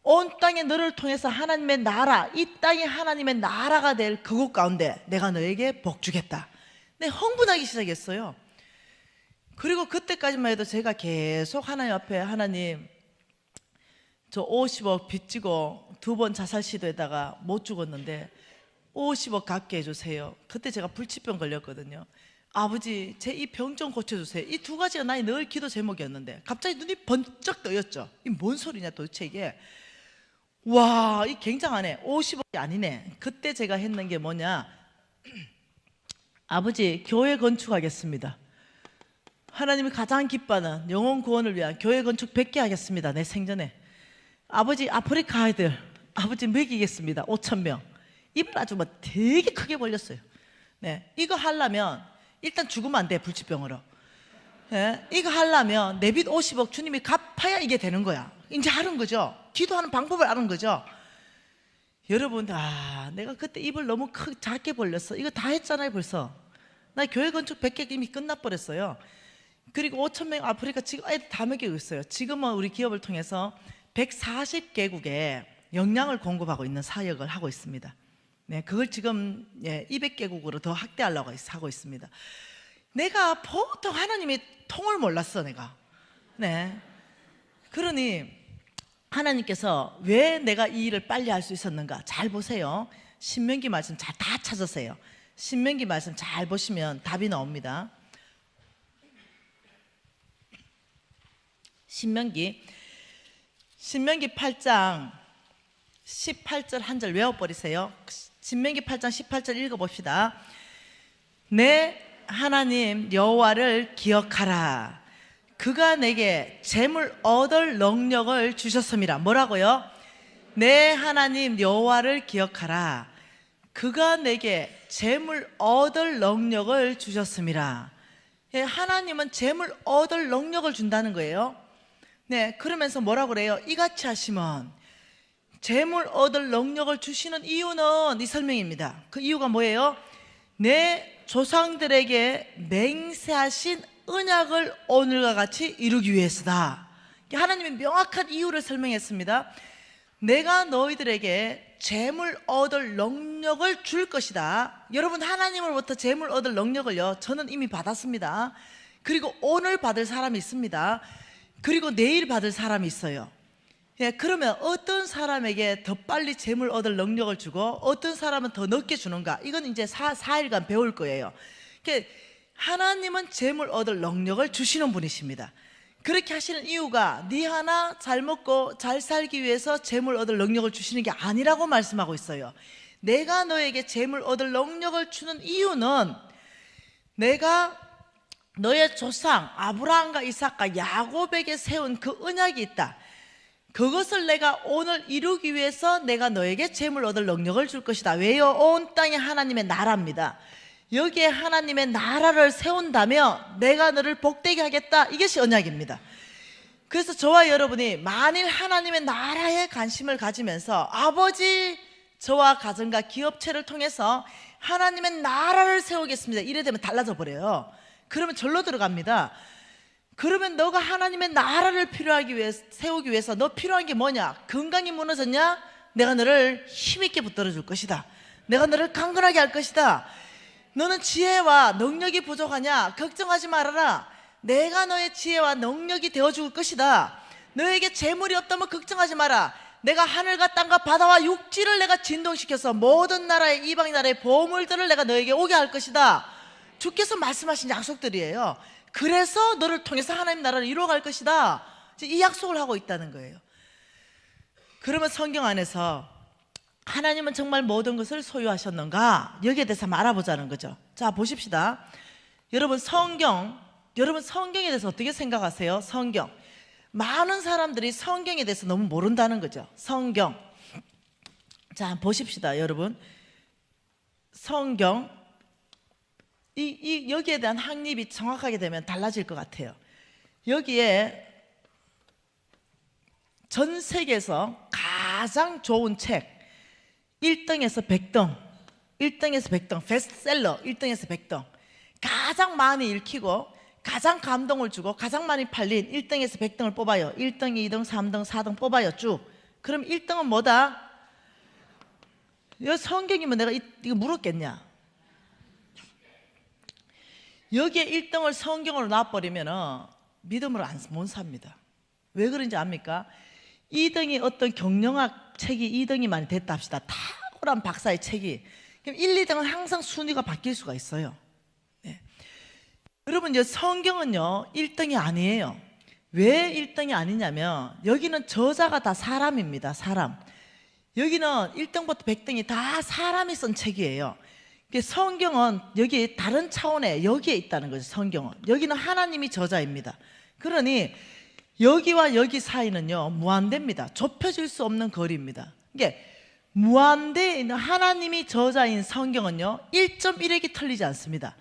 온 땅에 너를 통해서 하나님의 나라, 이 땅이 하나님의 나라가 될 그곳 가운데 내가 너에게 복 주겠다. 네, 흥분하기 시작했어요. 그리고 그때까지만 해도 제가 계속 하나님 앞에 하나님 저 50억 빚지고 2번 자살 시도에다가 못 죽었는데 50억 갚게 해주세요. 그때 제가 불치병 걸렸거든요. 아버지 제 이 병 좀 고쳐주세요. 이 두 가지가 나의 늘 기도 제목이었는데 갑자기 눈이 번쩍 뜨였죠. 이 뭔 소리냐 도대체 이게. 와, 이 굉장하네. 50억이 아니네. 그때 제가 했는 게 뭐냐, 아버지 교회 건축하겠습니다. 하나님이 가장 기뻐하는 영혼 구원을 위한 교회 건축 100개 하겠습니다. 내 생전에. 아버지 아프리카 아이들 아버지 먹이겠습니다. 5,000명. 입을 아주 뭐 되게 크게 벌렸어요. 네, 이거 하려면 일단 죽으면 안 돼. 불치병으로. 네, 이거 하려면 내 빚 50억 주님이 갚아야 이게 되는 거야. 이제 아는 거죠. 기도하는 방법을 아는 거죠. 여러분, 내가 그때 입을 너무 작게 벌렸어. 이거 다 했잖아요 벌써. 나 교회 건축 100개 이미 끝나버렸어요. 그리고 5,000명 아프리카 지금 애들 다 먹이고 있어요. 지금은 우리 기업을 통해서 140개국에 영양을 공급하고 있는 사역을 하고 있습니다. 네, 그걸 지금 200개국으로 더 확대하려고 하고 있습니다. 내가 보통 하나님의 통을 몰랐어 내가. 네, 그러니 하나님께서 왜 내가 이 일을 빨리 할 수 있었는가? 잘 보세요. 신명기 말씀 다 찾으세요. 신명기 말씀 잘 보시면 답이 나옵니다. 신명기 8장 18절 한 절 외워버리세요. 신명기 8장 18절 읽어봅시다. 내 하나님 여호와를 기억하라. 그가 내게 재물 얻을 능력을 주셨음이라. 뭐라고요? 내 하나님 여호와를 기억하라. 그가 내게 재물 얻을 능력을 주셨음이라. 하나님은 재물 얻을 능력을 준다는 거예요. 네, 그러면서 뭐라고 그래요? 이같이 하시면 재물 얻을 능력을 주시는 이유는 이 설명입니다. 그 이유가 뭐예요? 내 조상들에게 맹세하신 언약을 오늘과 같이 이루기 위해서다. 하나님이 명확한 이유를 설명했습니다. 내가 너희들에게 재물 얻을 능력을 줄 것이다. 여러분, 하나님으로부터 재물 얻을 능력을요, 저는 이미 받았습니다. 그리고 오늘 받을 사람이 있습니다. 그리고 내일 받을 사람이 있어요. 예, 그러면 어떤 사람에게 더 빨리 재물 얻을 능력을 주고 어떤 사람은 더 늦게 주는가, 이건 이제 4일간 배울 거예요. 그러니까 하나님은 재물 얻을 능력을 주시는 분이십니다. 그렇게 하시는 이유가 네 하나 잘 먹고 잘 살기 위해서 재물 얻을 능력을 주시는 게 아니라고 말씀하고 있어요. 내가 너에게 재물 얻을 능력을 주는 이유는 내가 너의 조상 아브라함과 이삭과 야곱에게 세운 그 언약이 있다. 그것을 내가 오늘 이루기 위해서 내가 너에게 재물 얻을 능력을 줄 것이다. 왜요? 온 땅이 하나님의 나라입니다. 여기에 하나님의 나라를 세운다면 내가 너를 복되게 하겠다. 이것이 언약입니다. 그래서 저와 여러분이 만일 하나님의 나라에 관심을 가지면서 아버지, 저와 가정과 기업체를 통해서 하나님의 나라를 세우겠습니다, 이래 되면 달라져 버려요. 그러면 절로 들어갑니다. 그러면 너가 하나님의 나라를 세우기 위해서 너 필요한 게 뭐냐? 건강이 무너졌냐? 내가 너를 힘있게 붙들어 줄 것이다. 내가 너를 강건하게 할 것이다. 너는 지혜와 능력이 부족하냐? 걱정하지 말아라. 내가 너의 지혜와 능력이 되어줄 것이다. 너에게 재물이 없다면 걱정하지 마라. 내가 하늘과 땅과 바다와 육지를 내가 진동시켜서 모든 나라의, 이방 나라의 보물들을 내가 너에게 오게 할 것이다. 주께서 말씀하신 약속들이에요. 그래서 너를 통해서 하나님 나라를 이루어갈 것이다. 이 약속을 하고 있다는 거예요. 그러면 성경 안에서 하나님은 정말 모든 것을 소유하셨는가? 여기에 대해서 한번 알아보자는 거죠. 자, 보십시다. 여러분, 성경에 대해서 어떻게 생각하세요? 성경. 많은 사람들이 성경에 대해서 너무 모른다는 거죠. 성경. 자, 보십시다, 여러분. 성경. 여기에 대한 확립이 정확하게 되면 달라질 것 같아요. 여기에 전 세계에서 가장 좋은 책 1등에서 100등, 1등에서 100등, 베스트셀러 1등에서 100등, 가장 많이 읽히고 가장 감동을 주고 가장 많이 팔린 1등에서 100등을 뽑아요. 1등, 2등, 3등, 4등 뽑아요, 쭉. 그럼 1등은 뭐다? 이 성경이면 내가 이거 물었겠냐? 여기에 1등을 성경으로 놔버리면 믿음으로 못 삽니다. 왜 그런지 압니까? 2등이 어떤 경영학 책이 2등이 많이 됐다 합시다. 탁월한 박사의 책이. 그럼 1, 2등은 항상 순위가 바뀔 수가 있어요. 네. 여러분, 이제 성경은요 1등이 아니에요. 왜 1등이 아니냐면 여기는 저자가 다 사람입니다. 사람. 여기는 1등부터 100등이 다 사람이 쓴 책이에요. 성경은 여기 다른 차원에 여기에 있다는 거죠. 성경은 여기는 하나님이 저자입니다. 그러니 여기와 여기 사이는요 무한대입니다. 좁혀질 수 없는 거리입니다. 이게 무한대에 있는 하나님이 저자인 성경은요 1.1핵이 틀리지 않습니다.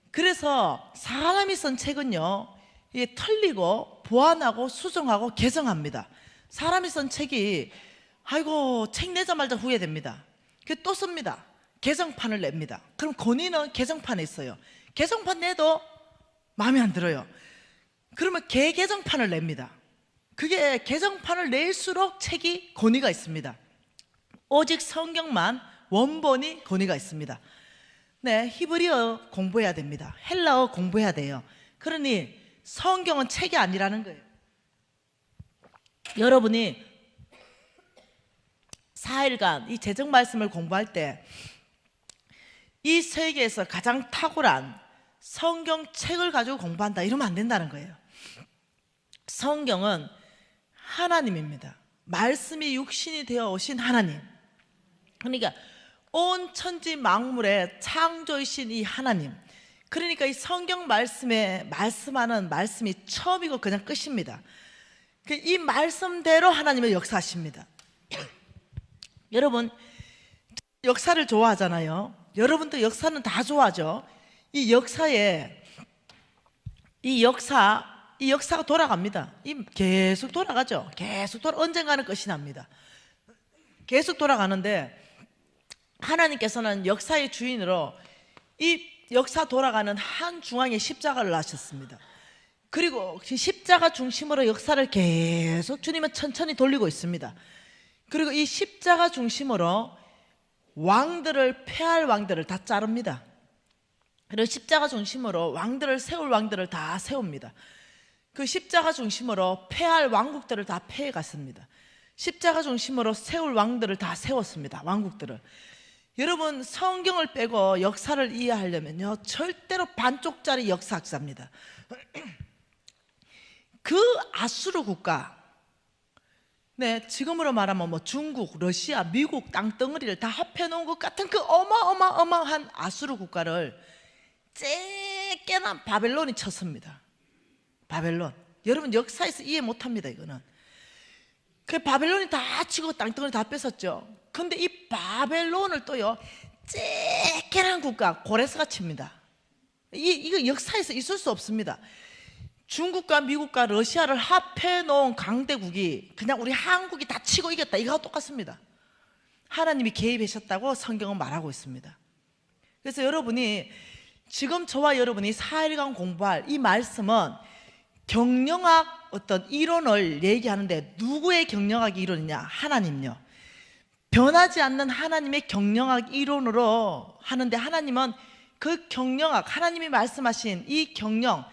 그래서 사람이 쓴 책은요 이게 틀리고 보완하고 수정하고 개정합니다. 사람이 쓴 책이 아이고 책 내자마자 후회됩니다. 또 씁니다. 개정판을 냅니다. 그럼 권위는 개정판에 있어요. 개정판 내도 마음에 안 들어요. 그러면 개정판을 냅니다. 그게 개정판을 낼수록 책이 권위가 있습니다. 오직 성경만 원본이 권위가 있습니다. 네, 히브리어 공부해야 됩니다. 헬라어 공부해야 돼요. 그러니 성경은 책이 아니라는 거예요. 여러분이 4일간 이 재정 말씀을 공부할 때 이 세계에서 가장 탁월한 성경책을 가지고 공부한다 이러면 안 된다는 거예요. 성경은 하나님입니다. 말씀이 육신이 되어 오신 하나님. 그러니까 온 천지 만물의 창조이신 이 하나님. 그러니까 이 성경 말씀에 말씀하는 말씀이 처음이고 그냥 끝입니다. 이 말씀대로 하나님은 역사하십니다. 여러분 역사를 좋아하잖아요. 여러분도 역사는 다 좋아하죠. 이 역사가 돌아갑니다. 계속 돌아가죠. 언젠가는 끝이 납니다. 계속 돌아가는데 하나님께서는 역사의 주인으로 이 역사 돌아가는 한 중앙에 십자가를 놔셨습니다. 그리고 십자가 중심으로 역사를 계속 주님은 천천히 돌리고 있습니다. 그리고 이 십자가 중심으로 왕들을, 패할 왕들을 다 자릅니다. 그리고 십자가 중심으로 세울 왕들을 다 세웁니다. 그 십자가 중심으로 패할 왕국들을 다 패해 갔습니다. 십자가 중심으로 세울 왕들을 다 세웠습니다. 왕국들을. 여러분, 성경을 빼고 역사를 이해하려면요, 절대로 반쪽짜리 역사학자입니다. 그 아수르 국가, 네, 지금으로 말하면 뭐 중국, 러시아, 미국 땅덩어리를 다 합해 놓은 것 같은 그 어마어마한 아수르 국가를 쬐깨난 바벨론이 쳤습니다. 바벨론. 여러분, 역사에서 이해 못합니다. 이거는. 그 바벨론이 다 치고 땅덩어리 다 뺏었죠. 근데 이 바벨론을 또요, 쬐깨난 국가 고레스가 칩니다. 이거 역사에서 있을 수 없습니다. 중국과 미국과 러시아를 합해 놓은 강대국이 그냥 우리 한국이 다 치고 이겼다, 이거와 똑같습니다. 하나님이 개입하셨다고 성경은 말하고 있습니다. 그래서 여러분이 지금 저와 여러분이 4일간 공부할 이 말씀은 경영학 어떤 이론을 얘기하는데, 누구의 경영학 이론이냐? 하나님요. 변하지 않는 하나님의 경영학 이론으로 하는데, 하나님은 그 경영학, 하나님이 말씀하신 이 경영,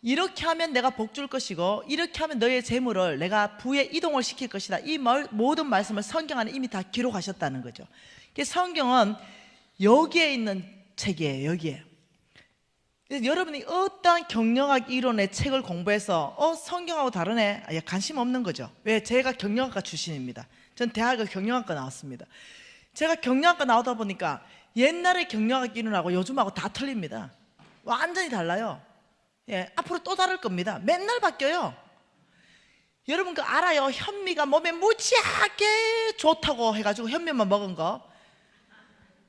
이렇게 하면 내가 복 줄 것이고 이렇게 하면 너의 재물을 내가 부에 이동을 시킬 것이다, 이 모든 말씀을 성경 안에 이미 다 기록하셨다는 거죠. 성경은 여기에 있는 책이에요. 여기에. 여러분이 어떠한 경영학 이론의 책을 공부해서 성경하고 다르네, 관심 없는 거죠. 왜? 제가 경영학과 출신입니다. 전 대학을 경영학과 나왔습니다. 제가 경영학과 나오다 보니까 옛날의 경영학 이론하고 요즘하고 다 틀립니다. 완전히 달라요. 앞으로 또 다를 겁니다. 맨날 바뀌어요. 여러분 그 알아요? 현미가 몸에 무지하게 좋다고 해가지고 현미만 먹은 거,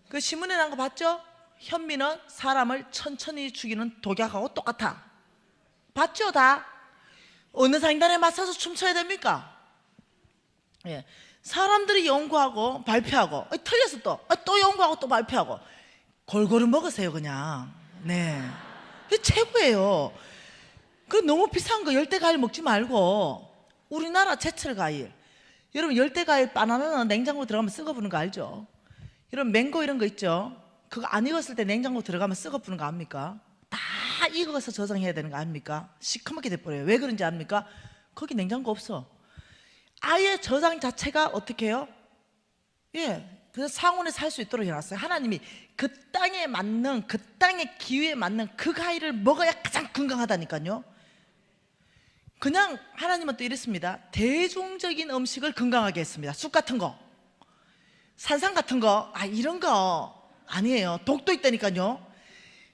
그 신문에 난 거 봤죠? 현미는 사람을 천천히 죽이는 독약하고 똑같아. 봤죠? 다. 어느 상단에 맞춰서 춤춰야 됩니까? 사람들이 연구하고 발표하고 틀려서 또 연구하고 또 발표하고, 골고루 먹으세요 그냥. 네, 그게 최고예요. 그 너무 비싼 거 열대과일 먹지 말고 우리나라 제철과일, 여러분 열대과일 바나나는 냉장고 들어가면 썩어부는 거 알죠? 여러분 맹고 이런 거 있죠? 그거 안 익었을 때 냉장고 들어가면 썩어부는 거 압니까? 다 익어서 저장해야 되는 거 아닙니까? 시커멓게 돼버려요. 왜 그런지 압니까? 거기 냉장고 없어. 아예 저장 자체가 어떻게 해요? 그래서 상온에 살 수 있도록 해놨어요. 하나님이 그 땅에 맞는, 그 땅의 기후에 맞는 그 과일을 먹어야 가장 건강하다니까요. 그냥 하나님은 또 이랬습니다. 대중적인 음식을 건강하게 했습니다. 쑥 같은 거, 산삼 같은 거, 이런 거 아니에요. 독도 있다니까요.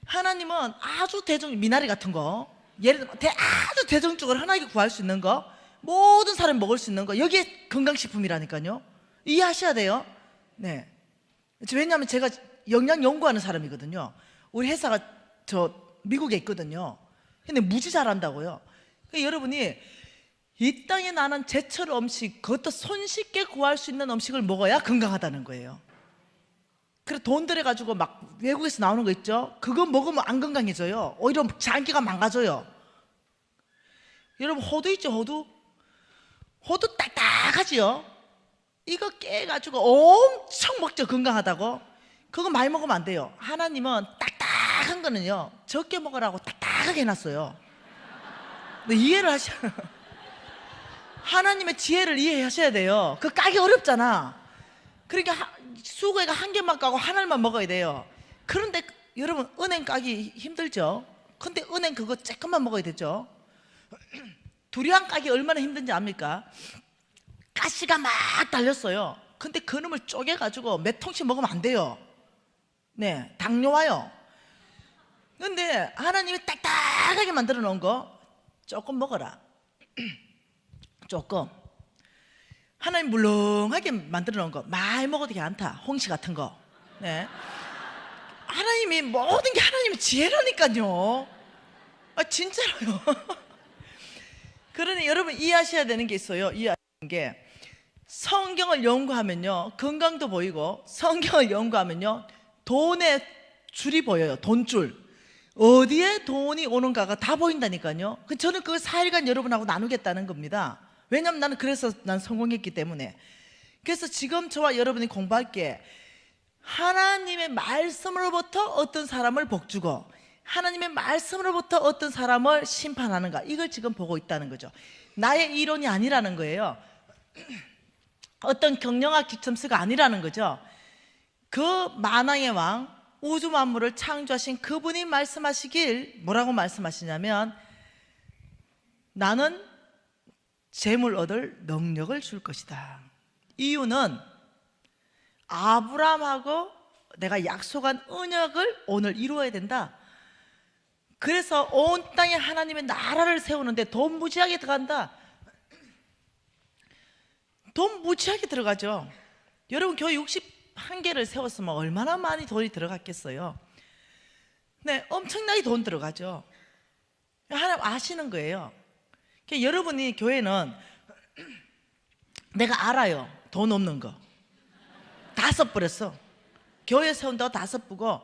하나님은 아주 미나리 같은 거, 예를 들면 아주 대중적으로 흔하게 구할 수 있는 거, 모든 사람이 먹을 수 있는 거, 여기에 건강식품이라니까요. 이해하셔야 돼요. 네. 왜냐하면 제가 영양 연구하는 사람이거든요. 우리 회사가 미국에 있거든요. 근데 무지 잘한다고요. 그러니까 여러분이 이 땅에 나는 제철 음식, 그것도 손쉽게 구할 수 있는 음식을 먹어야 건강하다는 거예요. 그래서 돈 들여가지고 막 외국에서 나오는 거 있죠? 그거 먹으면 안 건강해져요. 오히려 장기가 망가져요. 여러분 호두 있죠? 호두 딱딱하지요? 이거 깨가지고 엄청 먹죠. 건강하다고. 그거 많이 먹으면 안 돼요. 하나님은 딱딱한 거는요, 적게 먹으라고 딱딱하게 해놨어요. 이해를 하나님의 지혜를 이해하셔야 돼요. 그거 까기 어렵잖아. 그러니까 수고가 한 개만 까고 하나만 먹어야 돼요. 그런데 여러분 은행 까기 힘들죠? 근데 은행 그거 조금만 먹어야 되죠? 두리안 까기 얼마나 힘든지 압니까? 가시가 막 달렸어요. 근데 그놈을 쪼개가지고 몇 통씩 먹으면 안 돼요. 네, 당뇨 와요. 근데 하나님이 딱딱하게 만들어 놓은 거 조금 먹어라. 조금. 하나님 물렁하게 만들어 놓은 거 많이 먹어도 괜찮다. 홍시 같은 거. 네. 하나님이 모든 게 하나님의 지혜라니까요. 진짜로요. 그러니 여러분 이해하셔야 되는 게 있어요. 이해하는 게, 성경을 연구하면요 건강도 보이고, 성경을 연구하면요 돈의 줄이 보여요. 돈줄. 어디에 돈이 오는가가 다 보인다니까요. 저는 그걸 4일간 여러분하고 나누겠다는 겁니다. 왜냐하면 나는 그래서 난 성공했기 때문에. 그래서 지금 저와 여러분이 공부할 게 하나님의 말씀으로부터 어떤 사람을 복주고 하나님의 말씀으로부터 어떤 사람을 심판하는가, 이걸 지금 보고 있다는 거죠. 나의 이론이 아니라는 거예요. 어떤 경영학 기첨스가 아니라는 거죠. 그 만왕의 왕, 우주 만물을 창조하신 그분이 말씀하시길 뭐라고 말씀하시냐면, 나는 재물 얻을 능력을 줄 것이다. 이유는 아브라함하고 내가 약속한 언약을 오늘 이루어야 된다. 그래서 온 땅에 하나님의 나라를 세우는데 돈 무지하게 들어간다. 돈 무지하게 들어가죠. 여러분 교회 61개를 세웠으면 얼마나 많이 돈이 들어갔겠어요. 네, 엄청나게 돈 들어가죠. 하나님 아시는 거예요. 그러니까 여러분이 교회는 내가 알아요. 돈 없는 거 다 써버렸어. 교회 세운다고 다 써보고,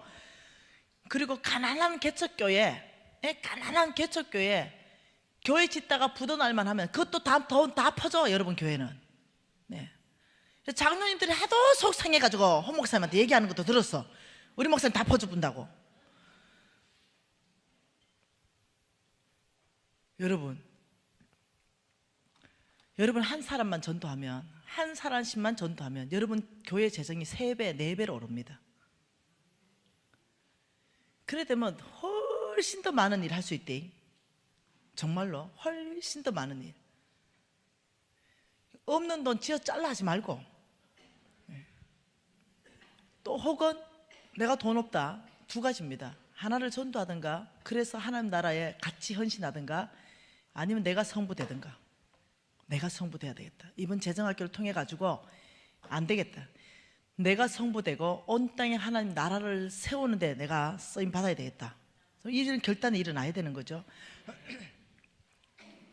그리고 가난한 개척교회, 가난한 개척교회 교회 짓다가 부도 날만 하면 그것도 돈 다 퍼져. 여러분 교회는. 네. 장로님들이 하도 속상해가지고 홍 목사님한테 얘기하는 것도 들었어. 우리 목사님 다 퍼줘본다고. 여러분 한 사람만 전도하면, 한 사람씩만 전도하면 여러분 교회 재정이 3배, 4배로 오릅니다. 그래 되면 훨씬 더 많은 일 할 수 있대. 정말로 훨씬 더 많은 일. 없는 돈 쥐어 잘라 하지 말고, 또 혹은 내가 돈 없다, 2가지입니다. 하나를 전도하든가, 그래서 하나님 나라에 같이 헌신하든가, 아니면 내가 성부되든가. 내가 성부돼야 되겠다. 이번 재정학교를 통해 가지고 안 되겠다. 내가 성부되고 온 땅에 하나님 나라를 세우는데 내가 쓰임 받아야 되겠다. 이런 결단이 일어나야 되는 거죠.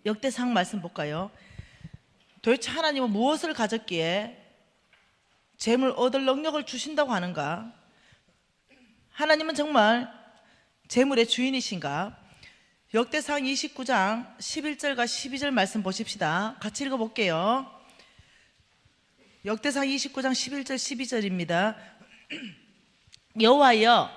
역대상 말씀 볼까요? 도대체 하나님은 무엇을 가졌기에 재물 얻을 능력을 주신다고 하는가? 하나님은 정말 재물의 주인이신가? 역대상 29장 11절과 12절 말씀 보십시다. 같이 읽어볼게요. 역대상 29장 11절 12절입니다. 여호와여,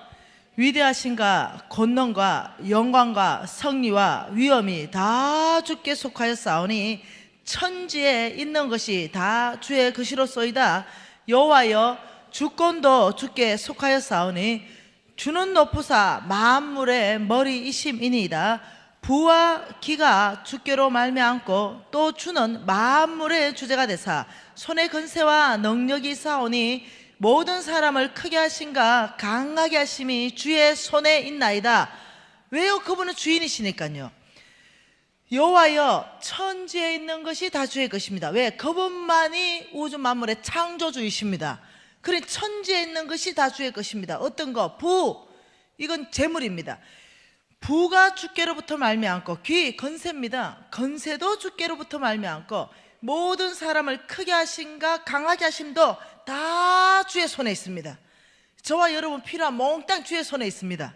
위대하신가 권능과 영광과 성리와 위엄이 다 주께 속하였사오니 천지에 있는 것이 다 주의 것이로소이다. 여호와여, 주권도 주께 속하였사오니 주는 높으사 만물의 머리이심이니이다. 부와 기가 주께로 말미암고 또 주는 만물의 주제가 되사 손의 권세와 능력이 있사오니 모든 사람을 크게 하신가 강하게 하심이 주의 손에 있나이다. 왜요? 그분은 주인이시니까요. 여호와여, 천지에 있는 것이 다 주의 것입니다. 왜? 그분만이 우주 만물의 창조주이십니다. 그래, 천지에 있는 것이 다 주의 것입니다. 어떤 거? 부, 이건 재물입니다. 부가 주께로부터 말미암고, 귀, 건세입니다. 건세도 주께로부터 말미암고, 모든 사람을 크게 하신가 강하게 하심도 다 주의 손에 있습니다. 저와 여러분 필요한 몽땅 주의 손에 있습니다.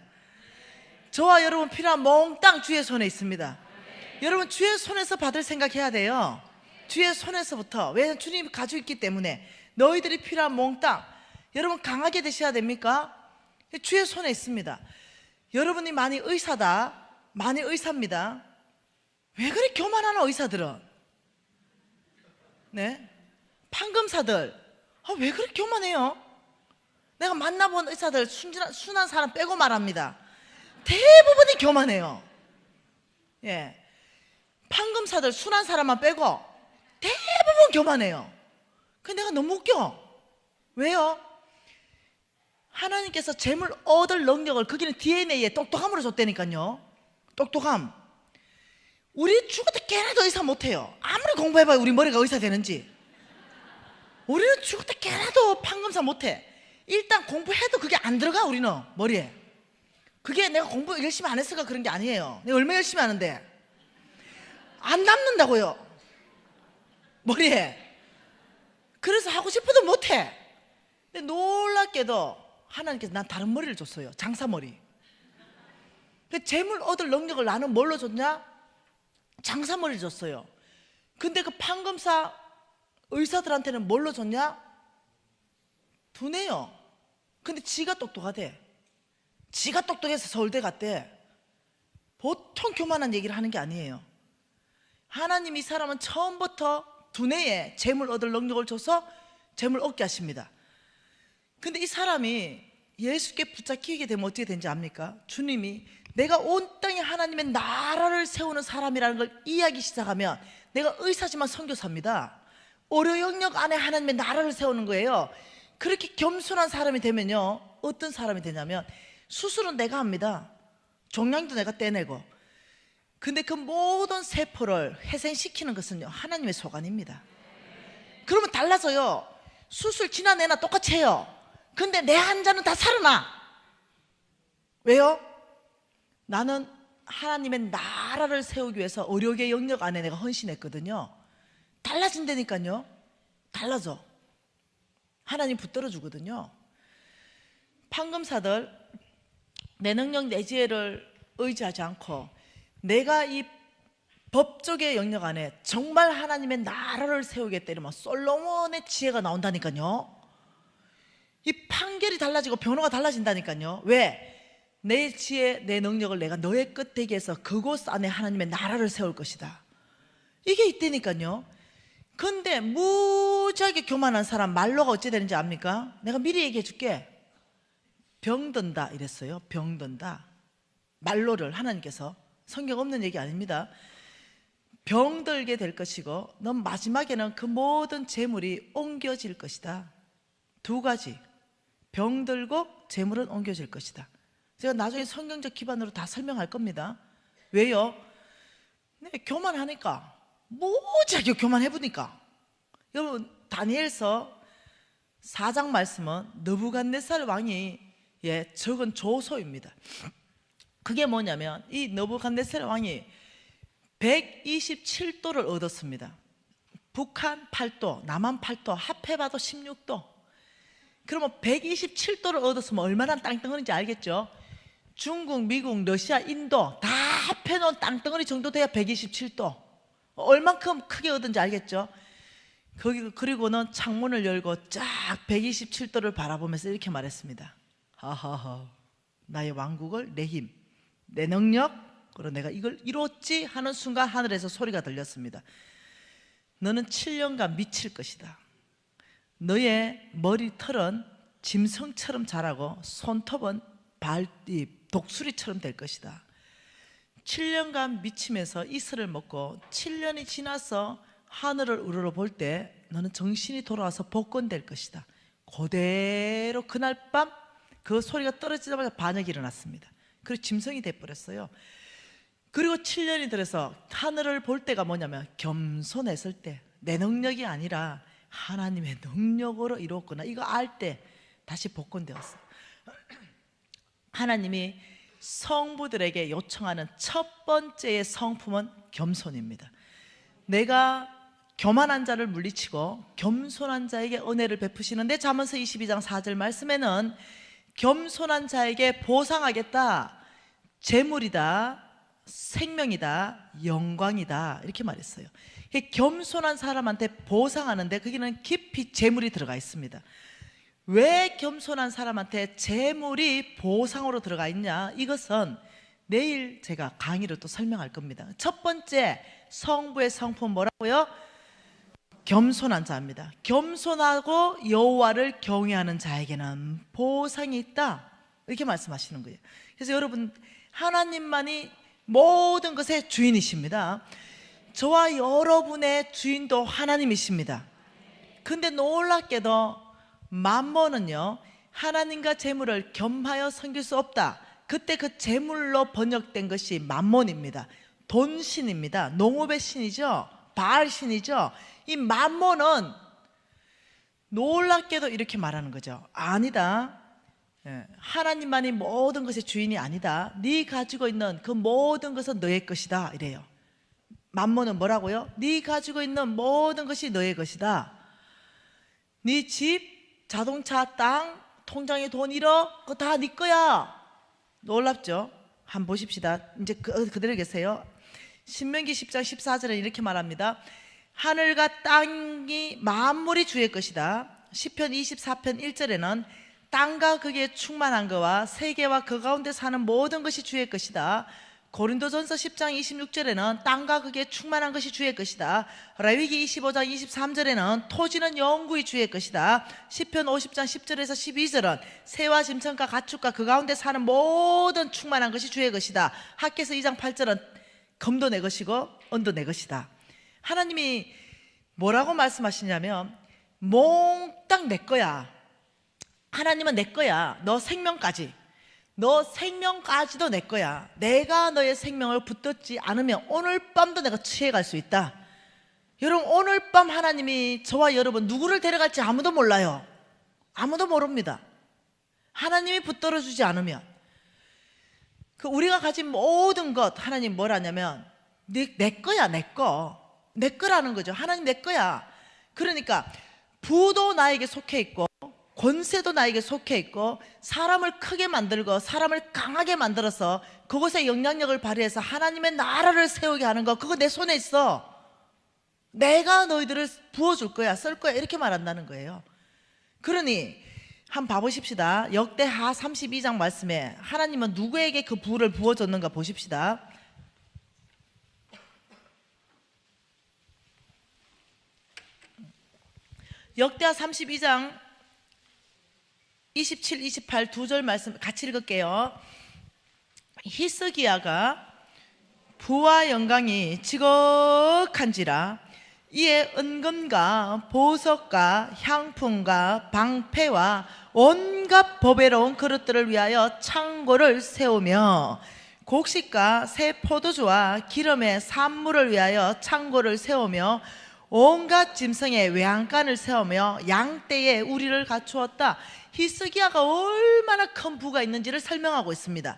저와 여러분 필요한 몽땅 주의 손에 있습니다. 여러분 주의 손에서 받을 생각해야 돼요. 주의 손에서부터. 왜? 주님이 가지고 있기 때문에. 너희들이 필요한 몽땅. 여러분 강하게 되셔야 됩니까? 주의 손에 있습니다. 여러분이 많이 의사다, 많이 의사입니다. 왜 그리 교만하나 의사들은? 네? 판검사들 왜 그렇게 교만해요? 내가 만나본 의사들 순한 사람 빼고 말합니다. 대부분이 교만해요. 예. 판검사들 순한 사람만 빼고 대부분 교만해요. 근데 내가 너무 웃겨. 왜요? 하나님께서 재물 얻을 능력을 거기는 DNA에 똑똑함으로 줬다니까요. 똑똑함. 우리 죽어도 깨나도 의사 못해요. 아무리 공부해봐요 우리 머리가 의사 되는지. 우리는 죽어도 깨나도 판검사 못해. 일단 공부해도 그게 안 들어가. 우리는 머리에. 그게 내가 공부 열심히 안 했을까 그런 게 아니에요. 내가 얼마나 열심히 하는데 안 남는다고요 머리에. 그래서 하고 싶어도 못해. 근데 놀랍게도 하나님께서 난 다른 머리를 줬어요. 장사머리. 재물 얻을 능력을 나는 뭘로 줬냐? 장사머리를 줬어요. 근데 그 판검사 의사들한테는 뭘로 줬냐? 두뇌요. 근데 지가 똑똑하대. 지가 똑똑해서 서울대 갔대. 보통 교만한 얘기를 하는 게 아니에요. 하나님 이 사람은 처음부터 두뇌에 재물 얻을 능력을 줘서 재물 얻게 하십니다. 근데 이 사람이 예수께 붙잡히게 되면 어떻게 되는지 압니까? 주님이 내가 온 땅에 하나님의 나라를 세우는 사람이라는 걸 이해하기 시작하면, 내가 의사지만 선교사입니다. 의료 영역 안에 하나님의 나라를 세우는 거예요. 그렇게 겸손한 사람이 되면요, 어떤 사람이 되냐면 수술은 내가 합니다. 종양도 내가 떼내고. 근데 그 모든 세포를 회생시키는 것은요, 하나님의 소관입니다. 그러면 달라져요. 수술 지나내나 똑같이 해요. 근데 내 환자는 다 살아나. 왜요? 나는 하나님의 나라를 세우기 위해서 의료계 영역 안에 내가 헌신했거든요. 달라진다니까요. 달라져. 하나님 붙들어 주거든요. 판검사들 내 능력 내 지혜를 의지하지 않고 내가 이 법조계 영역 안에 정말 하나님의 나라를 세우겠다 이러면 솔로몬의 지혜가 나온다니까요. 이 판결이 달라지고 변호가 달라진다니까요. 왜? 내 지혜 내 능력을 내가 너의 끝대기에 해서 그곳 안에 하나님의 나라를 세울 것이다. 이게 있다니까요. 근데 무지하게 교만한 사람 말로가 어찌 되는지 압니까? 내가 미리 얘기해 줄게. 병든다 이랬어요. 병든다. 말로를 하나님께서, 성경 없는 얘기 아닙니다. 병들게 될 것이고 넌 마지막에는 그 모든 재물이 옮겨질 것이다. 두 가지. 병들고 재물은 옮겨질 것이다. 제가 나중에 성경적 기반으로 다 설명할 겁니다. 왜요? 네, 교만하니까. 무지하게 교만해보니까. 여러분, 다니엘서 4장 말씀은 느부갓네살 왕이 적은 조소입니다. 그게 뭐냐면 이 느부갓네살 왕이 127도를 얻었습니다. 북한 8도, 남한 8도, 합해봐도 16도. 그러면 127도를 얻었으면 얼마나 땅덩어리인지 알겠죠? 중국, 미국, 러시아, 인도 다 합해놓은 땅덩어리 정도 돼야 127도. 얼만큼 크게 얻은지 알겠죠? 그리고는 창문을 열고 쫙 127도를 바라보면서 이렇게 말했습니다. 하하하, 나의 왕국을 내 힘, 내 능력으로 내가 이걸 이뤘지 하는 순간 하늘에서 소리가 들렸습니다. 너는 7년간 미칠 것이다. 너의 머리털은 짐승처럼 자라고 손톱은 독수리처럼 될 것이다. 7년간 미치면서 이슬을 먹고 7년이 지나서 하늘을 우러러볼 때 너는 정신이 돌아와서 복권될 것이다. 그대로 그날 밤 그 소리가 떨어지자마자 반역이 일어났습니다. 그리고 짐승이 돼버렸어요. 그리고 7년이 들어서 하늘을 볼 때가 뭐냐면 겸손했을 때, 내 능력이 아니라 하나님의 능력으로 이루었구나, 이거 알 때 다시 복권되었어요. 하나님이 성부들에게 요청하는 첫 번째의 성품은 겸손입니다. 내가 교만한 자를 물리치고 겸손한 자에게 은혜를 베푸시는데, 잠언서 22장 4절 말씀에는 겸손한 자에게 보상하겠다, 재물이다, 생명이다, 영광이다, 이렇게 말했어요. 겸손한 사람한테 보상하는데 거기는 깊이 재물이 들어가 있습니다. 왜 겸손한 사람한테 재물이 보상으로 들어가 있냐? 이것은 내일 제가 강의로 또 설명할 겁니다. 첫 번째 성부의 성품 뭐라고요? 겸손한 자입니다. 겸손하고 여호와를 경외하는 자에게는 보상이 있다, 이렇게 말씀하시는 거예요. 그래서 여러분, 하나님만이 모든 것의 주인이십니다. 저와 여러분의 주인도 하나님이십니다. 근데 놀랍게도 만몬은요, 하나님과 재물을 겸하여 섬길 수 없다. 그때 그 재물로 번역된 것이 만몬입니다. 돈신입니다. 농업의 신이죠. 바알신이죠. 이 만몬은 놀랍게도 이렇게 말하는 거죠. 아니다, 하나님만이 모든 것의 주인이 아니다. 네 가지고 있는 그 모든 것은 너의 것이다, 이래요. 만몬은 뭐라고요? 네 가지고 있는 모든 것이 너의 것이다. 네 집, 자동차, 땅, 통장에 돈 1억, 그거 다 네 거야. 놀랍죠? 한번 보십시다. 이제 그대로 계세요. 신명기 10장 14절에 이렇게 말합니다. 하늘과 땅이 만물이 주의 것이다. 시편 24편 1절에는 땅과 거기에 충만한 것과 세계와 그 가운데 사는 모든 것이 주의 것이다. 고린도전서 10장 26절에는 땅과 거기에 충만한 것이 주의 것이다. 레위기 25장 23절에는 토지는 영구히 주의 것이다. 시편 50장 10절에서 12절은 새와 짐승과 가축과 그 가운데 사는 모든 충만한 것이 주의 것이다. 학개서 2장 8절은 검도 내 것이고 은도 내 것이다. 하나님이 뭐라고 말씀하시냐면 몽땅 내 거야. 하나님은 내 거야. 너 생명까지도 내 거야. 내가 너의 생명을 붙들지 않으면 오늘 밤도 내가 취해갈 수 있다. 여러분, 오늘 밤 하나님이 저와 여러분 누구를 데려갈지 아무도 몰라요. 아무도 모릅니다. 하나님이 붙들어주지 않으면 그 우리가 가진 모든 것 하나님 뭐라냐면 내 거야. 내 거라는 거죠. 하나님 내 거야. 그러니까 부도 나에게 속해 있고 권세도 나에게 속해 있고 사람을 크게 만들고 사람을 강하게 만들어서 그곳에 영향력을 발휘해서 하나님의 나라를 세우게 하는 거, 그거 내 손에 있어. 내가 너희들을 부어줄 거야, 쓸 거야, 이렇게 말한다는 거예요. 그러니 한번 봐보십시다. 역대하 32장 말씀에 하나님은 누구에게 그 부를 부어줬는가 보십시다. 역대하 32장 27, 28 두 절 말씀 같이 읽을게요. 히스기야가 부와 영광이 지극한지라 이에 은금과 보석과 향품과 방패와 온갖 보배로운 그릇들을 위하여 창고를 세우며 곡식과 새 포도주와 기름의 산물을 위하여 창고를 세우며 온갖 짐승의 외양간을 세우며 양떼의 우리를 갖추었다. 히스기야가 얼마나 큰 부가 있는지를 설명하고 있습니다.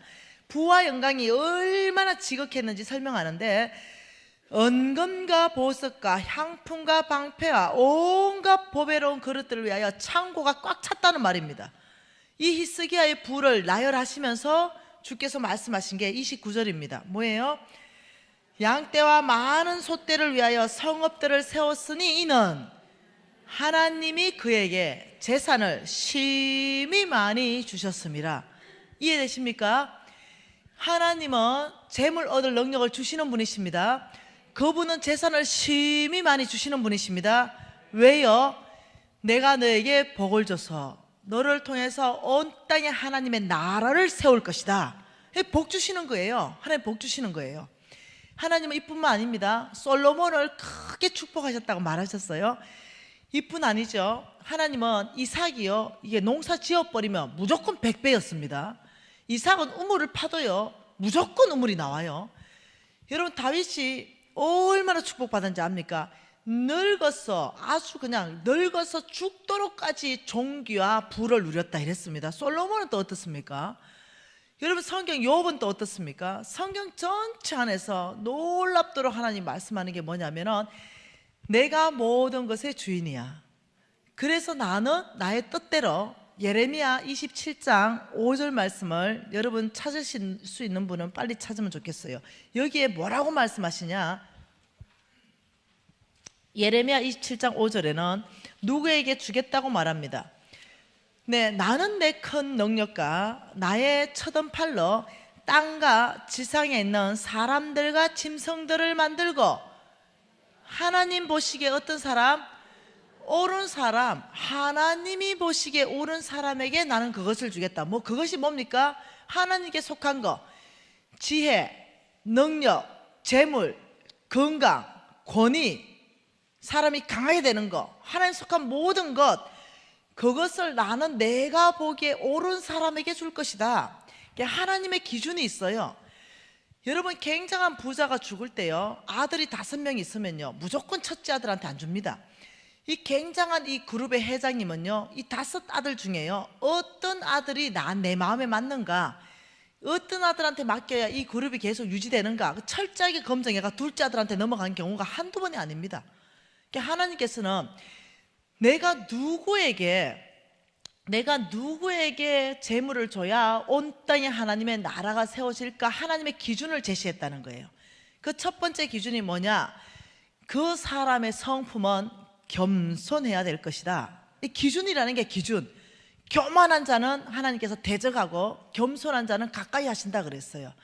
부와 영광이 얼마나 지극했는지 설명하는데 은금과 보석과 향품과 방패와 온갖 보배로운 그릇들을 위하여 창고가 꽉 찼다는 말입니다. 이 히스기야의 부를 나열하시면서 주께서 말씀하신 게 29절입니다. 뭐예요? 양떼와 많은 소떼를 위하여 성읍들을 세웠으니 이는 하나님이 그에게 재산을 심히 많이 주셨습니다. 이해되십니까? 하나님은 재물 얻을 능력을 주시는 분이십니다. 그분은 재산을 심히 많이 주시는 분이십니다. 왜요? 내가 너에게 복을 줘서 너를 통해서 온 땅에 하나님의 나라를 세울 것이다. 복 주시는 거예요. 하나님 복 주시는 거예요. 하나님은 이뿐만 아닙니다. 솔로몬을 크게 축복하셨다고 말하셨어요. 이뿐 아니죠. 하나님은 이삭이요, 이게 농사 지어버리면 무조건 100배였습니다. 이삭은 우물을 파도요 무조건 우물이 나와요. 여러분, 다윗이 얼마나 축복받았는지 압니까? 늙어서 아주 그냥 늙어서 죽도록까지 종기와 부를 누렸다 이랬습니다. 솔로몬은 또 어떻습니까? 여러분, 성경 욥은 또 어떻습니까? 성경 전체 안에서 놀랍도록 하나님 말씀하는 게 뭐냐면은 내가 모든 것의 주인이야. 그래서 나는 나의 뜻대로, 예레미야 27장 5절 말씀을 여러분 찾으실 수 있는 분은 빨리 찾으면 좋겠어요. 여기에 뭐라고 말씀하시냐? 예레미야 27장 5절에는 누구에게 주겠다고 말합니다. 네, 나는 내 큰 능력과 나의 쳐든 팔로 땅과 지상에 있는 사람들과 짐승들을 만들고, 하나님 보시기에 어떤 사람? 옳은 사람, 하나님이 보시기에 옳은 사람에게 나는 그것을 주겠다. 뭐 그것이 뭡니까? 하나님께 속한 거, 지혜, 능력, 재물, 건강, 권위, 사람이 강하게 되는 거, 하나님 속한 모든 것, 그것을 나는 내가 보기에 옳은 사람에게 줄 것이다. 하나님의 기준이 있어요. 여러분, 굉장한 부자가 죽을 때요, 아들이 5명 있으면요 무조건 첫째 아들한테 안 줍니다. 이 굉장한 이 그룹의 회장님은요, 이 5 아들 중에요 어떤 아들이 내 마음에 맞는가, 어떤 아들한테 맡겨야 이 그룹이 계속 유지되는가, 철저하게 검증해가 둘째 아들한테 넘어간 경우가 한두 번이 아닙니다. 하나님께서는 내가 누구에게 재물을 줘야 온 땅에 하나님의 나라가 세워질까, 하나님의 기준을 제시했다는 거예요. 그 첫 번째 기준이 뭐냐? 그 사람의 성품은 겸손해야 될 것이다. 이 기준이라는 게 기준. 교만한 자는 하나님께서 대적하고 겸손한 자는 가까이 하신다 그랬어요.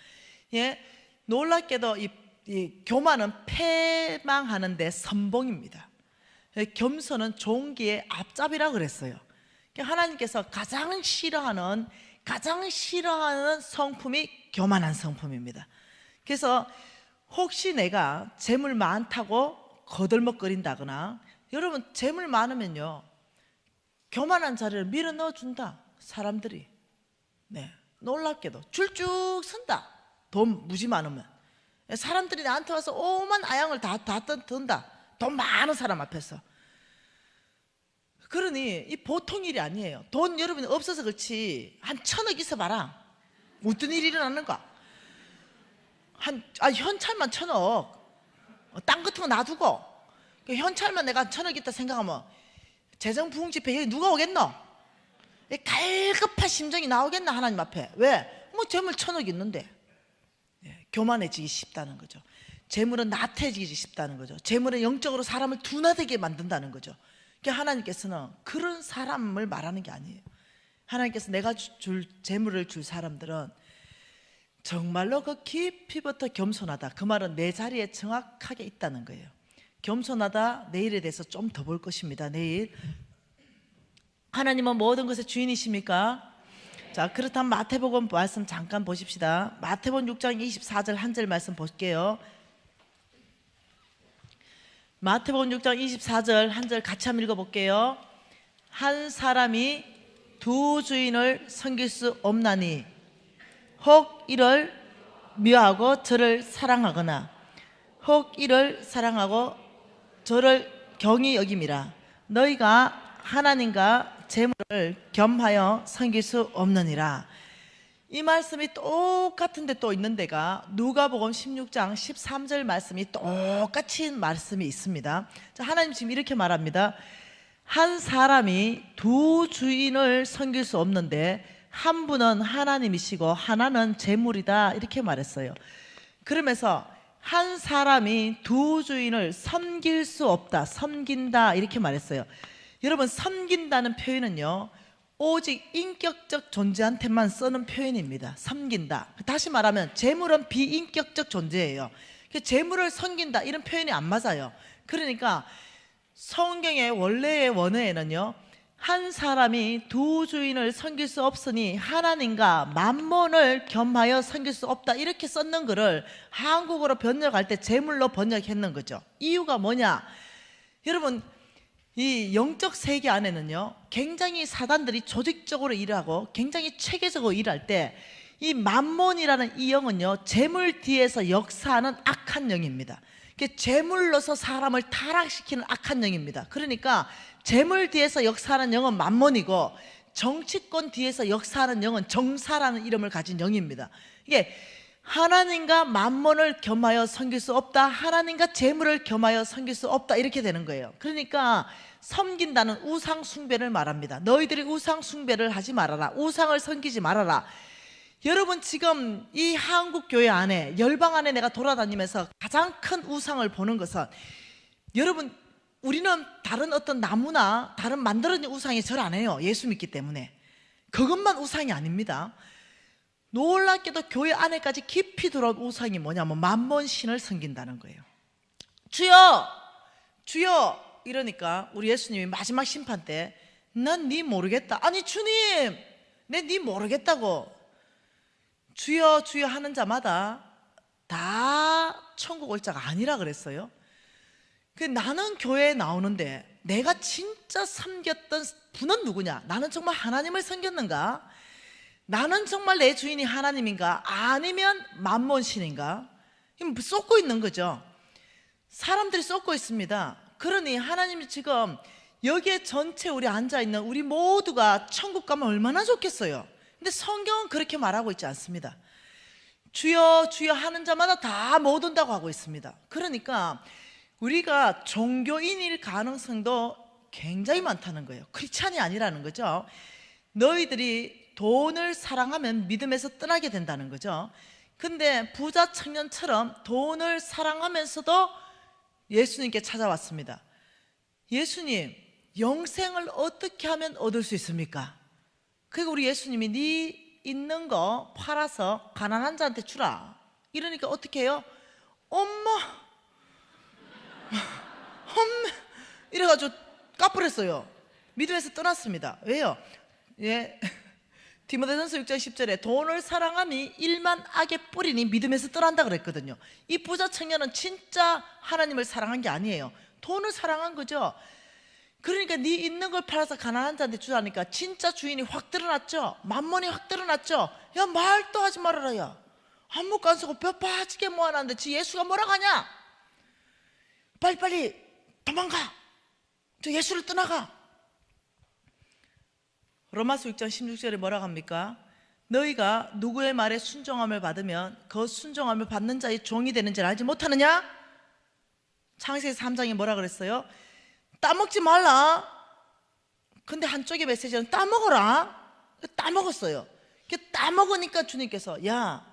예, 놀랍게도 이 교만은 패망하는데 선봉입니다. 예, 겸손은 종기의 앞잡이라 그랬어요. 하나님께서 가장 싫어하는 성품이 교만한 성품입니다. 그래서 혹시 내가 재물 많다고 거들먹거린다거나, 여러분 재물 많으면요 교만한 자리를 밀어 넣어준다 사람들이. 네, 놀랍게도 줄쭉 선다. 돈 무지 많으면 사람들이 나한테 와서 오만 아양을 다 든다. 돈 많은 사람 앞에서. 그러니 이 보통 일이 아니에요. 돈 여러분이 없어서 그렇지 한 1,000억 있어봐라, 어떤 일이 일어나는가. 현찰만 1,000억, 땅 같은 거 놔두고 현찰만 내가 1,000억 있다 생각하면 재정부흥집회 여기 누가 오겠노? 갈급한 심정이 나오겠나 하나님 앞에. 왜? 뭐 재물 1,000억 있는데. 교만해지기 쉽다는 거죠. 재물은 나태해지기 쉽다는 거죠. 재물은 영적으로 사람을 둔화되게 만든다는 거죠. 그러니까 하나님께서는 그런 사람을 말하는 게 아니에요. 하나님께서 내가 재물을 줄 사람들은 정말로 그 깊이부터 겸손하다. 그 말은 내 자리에 정확하게 있다는 거예요. 겸손하다, 내일에 대해서 좀 더 볼 것입니다. 내일. 하나님은 모든 것의 주인이십니까? 자, 그렇다면 마태복음 말씀 잠깐 보십시다. 마태복음 6장 24절 한 절 말씀 볼게요. 마태복음 6장 24절 한 절 같이 한번 읽어볼게요. 한 사람이 두 주인을 섬길 수 없나니 혹 이를 미워하고 저를 사랑하거나 혹 이를 사랑하고 저를 경히 여김이라. 너희가 하나님과 재물을 겸하여 섬길 수 없느니라. 이 말씀이 똑같은데 또 있는 데가 누가복음 16장 13절 말씀이 똑같이 말씀이 있습니다. 자, 하나님 지금 이렇게 말합니다. 한 사람이 두 주인을 섬길 수 없는데 한 분은 하나님이시고 하나는 재물이다, 이렇게 말했어요. 그러면서 한 사람이 두 주인을 섬길 수 없다, 섬긴다, 이렇게 말했어요. 여러분, 섬긴다는 표현은요 오직 인격적 존재한테만 쓰는 표현입니다. 섬긴다. 다시 말하면 재물은 비인격적 존재예요. 재물을 섬긴다 이런 표현이 안 맞아요. 그러니까 성경의 원래의 원어에는요 한 사람이 두 주인을 섬길 수 없으니 하나님과 만몬을 겸하여 섬길 수 없다, 이렇게 썼는 거를 한국어로 번역할 때 재물로 번역했는 거죠. 이유가 뭐냐? 여러분, 이 영적 세계 안에는요 굉장히 사단들이 조직적으로 일하고 굉장히 체계적으로 일할 때 이 만몬이라는 이 영은요 재물 뒤에서 역사하는 악한 영입니다. 재물로서 사람을 타락시키는 악한 영입니다. 그러니까 재물 뒤에서 역사하는 영은 만몬이고 정치권 뒤에서 역사하는 영은 정사라는 이름을 가진 영입니다. 이게 하나님과 만몬을 겸하여 섬길 수 없다, 하나님과 재물을 겸하여 섬길 수 없다, 이렇게 되는 거예요. 그러니까 섬긴다는 우상 숭배를 말합니다. 너희들이 우상 숭배를 하지 말아라, 우상을 섬기지 말아라. 여러분, 지금 이 한국 교회 안에, 열방 안에 내가 돌아다니면서 가장 큰 우상을 보는 것은, 여러분, 우리는 다른 어떤 나무나 다른 만들어진 우상에 절 안 해요. 예수 믿기 때문에. 그것만 우상이 아닙니다. 놀랍게도 교회 안에까지 깊이 들어온 우상이 뭐냐면 만몬 신을 섬긴다는 거예요. 주여, 주여 이러니까 우리 예수님이 마지막 심판 때 난 네 모르겠다. 아니 주님, 내 네 모르겠다고. 주여 주여 하는 자마다 다 천국 올 자가 아니라 그랬어요. 나는 교회에 나오는데 내가 진짜 섬겼던 분은 누구냐? 나는 정말 하나님을 섬겼는가? 나는 정말 내 주인이 하나님인가? 아니면 만몬신인가? 쏟고 있는 거죠. 사람들이 쏟고 있습니다. 그러니 하나님이 지금 여기에 전체 우리 앉아있는 우리 모두가 천국 가면 얼마나 좋겠어요. 근데 성경은 그렇게 말하고 있지 않습니다. 주여 주여 하는 자마다 다 못 온다고 하고 있습니다. 그러니까 우리가 종교인일 가능성도 굉장히 많다는 거예요. 크리스찬이 아니라는 거죠. 너희들이 돈을 사랑하면 믿음에서 떠나게 된다는 거죠. 근데 부자 청년처럼 돈을 사랑하면서도 예수님께 찾아왔습니다. 예수님, 영생을 어떻게 하면 얻을 수 있습니까? 그리고 우리 예수님이 네 있는 거 팔아서 가난한 자한테 주라. 이러니까 어떻게 해요? 엄마 이래가지고 까불었어요. 믿음에서 떠났습니다. 왜요? 예. 디모데전서 6장 10절에 돈을 사랑함이 일만 악의 뿌리니 믿음에서 떠난다 그랬거든요. 이 부자 청년은 진짜 하나님을 사랑한 게 아니에요. 돈을 사랑한 거죠. 그러니까 네 있는 걸 팔아서 가난한 자한테 주라니까 진짜 주인이 확 드러났죠. 만몬이 확 드러났죠. 야, 말도 하지 말아라. 야, 아무것도 안 쓰고 뼈 빠지게 모아놨는데 지 예수가 뭐라고 하냐? 빨리빨리 도망가. 저 예수를 떠나가. 로마서 6장 16절에 뭐라고 합니까? 너희가 누구의 말에 순종함을 받으면 그 순종함을 받는 자의 종이 되는 줄 알지 못하느냐? 창세기 3장에 뭐라 그랬어요? 따먹지 말라. 근데 한쪽의 메시지는 따먹어라. 따먹었어요. 따먹으니까 주님께서 야,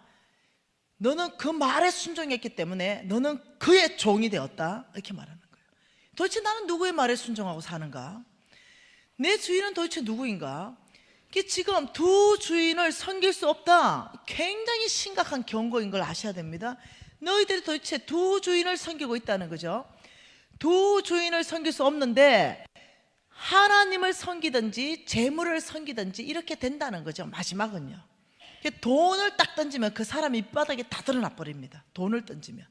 너는 그 말에 순종했기 때문에 너는 그의 종이 되었다. 이렇게 말하는 거예요. 도대체 나는 누구의 말에 순종하고 사는가? 내 주인은 도대체 누구인가? 지금 두 주인을 섬길 수 없다. 굉장히 심각한 경고인 걸 아셔야 됩니다. 너희들이 도대체 두 주인을 섬기고 있다는 거죠. 두 주인을 섬길 수 없는데 하나님을 섬기든지 재물을 섬기든지 이렇게 된다는 거죠. 마지막은요. 돈을 딱 던지면 그 사람 밑바닥에 다 드러나 버립니다. 돈을 던지면.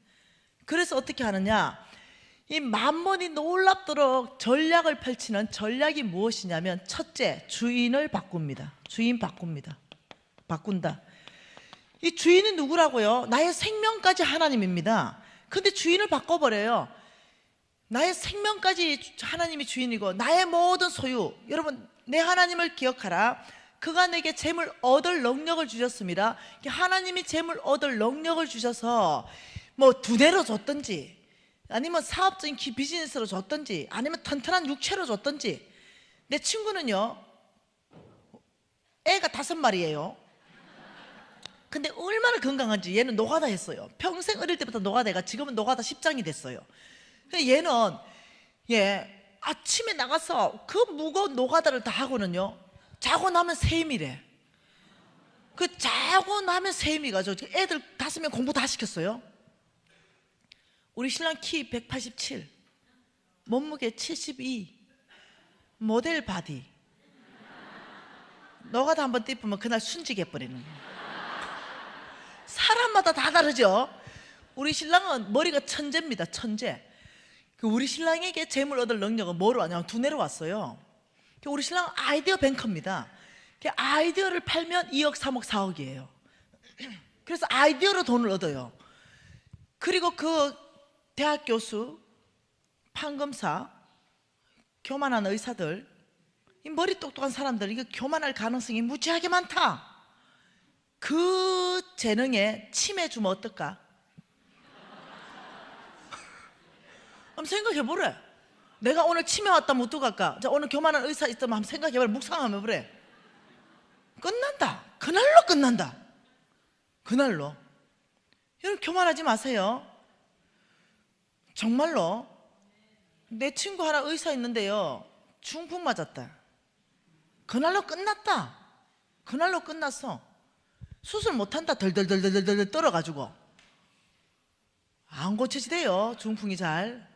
그래서 어떻게 하느냐? 이 만몬이 놀랍도록 전략을 펼치는 전략이 무엇이냐면 첫째, 주인을 바꿉니다. 주인 바꿉니다. 바꾼다. 이 주인이 누구라고요? 나의 생명까지 하나님입니다. 근데 주인을 바꿔버려요. 나의 생명까지 하나님이 주인이고 나의 모든 소유, 여러분 내 하나님을 기억하라. 그가 내게 재물 얻을 능력을 주셨습니다. 하나님이 재물 얻을 능력을 주셔서 뭐 두뇌로 줬든지 아니면 사업적인 비즈니스로 줬든지 아니면 튼튼한 육체로 줬든지. 내 친구는요, 애가 5마리예요. 근데 얼마나 건강한지 얘는 노가다 했어요. 평생 어릴 때부터 노가다가 지금은 노가다 10장이 됐어요. 얘는 아침에 나가서 그 무거운 노가다를 다 하고는요, 자고 나면 세임이래. 그 자고 나면 세임이가 저 애들 5명 공부 다 시켰어요. 우리 신랑 키 187, 몸무게 72, 모델 바디. 노가다 한번 띠쁘면 그날 순직해버리는 거예요. 사람마다 다 다르죠. 우리 신랑은 머리가 천재입니다. 천재. 우리 신랑에게 재물 얻을 능력은 뭐로 왔냐면 두뇌로 왔어요. 우리 신랑은 아이디어 뱅커입니다. 아이디어를 팔면 2억, 3억, 4억이에요. 그래서 아이디어로 돈을 얻어요. 그리고 그 대학 교수, 판검사, 교만한 의사들, 이 머리 똑똑한 사람들, 이게 교만할 가능성이 무지하게 많다. 그 재능에 침해 주면 어떨까? 한번 생각해보래. 내가 오늘 치매 왔다면 어떡할까? 자, 오늘 교만한 의사 있다면 한번 생각해보래. 묵상하면 그래. 끝난다. 그날로 끝난다. 그날로. 여러분 교만하지 마세요. 정말로. 내 친구 하나 의사 있는데요, 중풍 맞았다. 그날로 끝났다. 그날로 끝났어. 수술 못한다. 덜덜덜덜덜 떨어가지고 안 고쳐지대요, 중풍이 잘.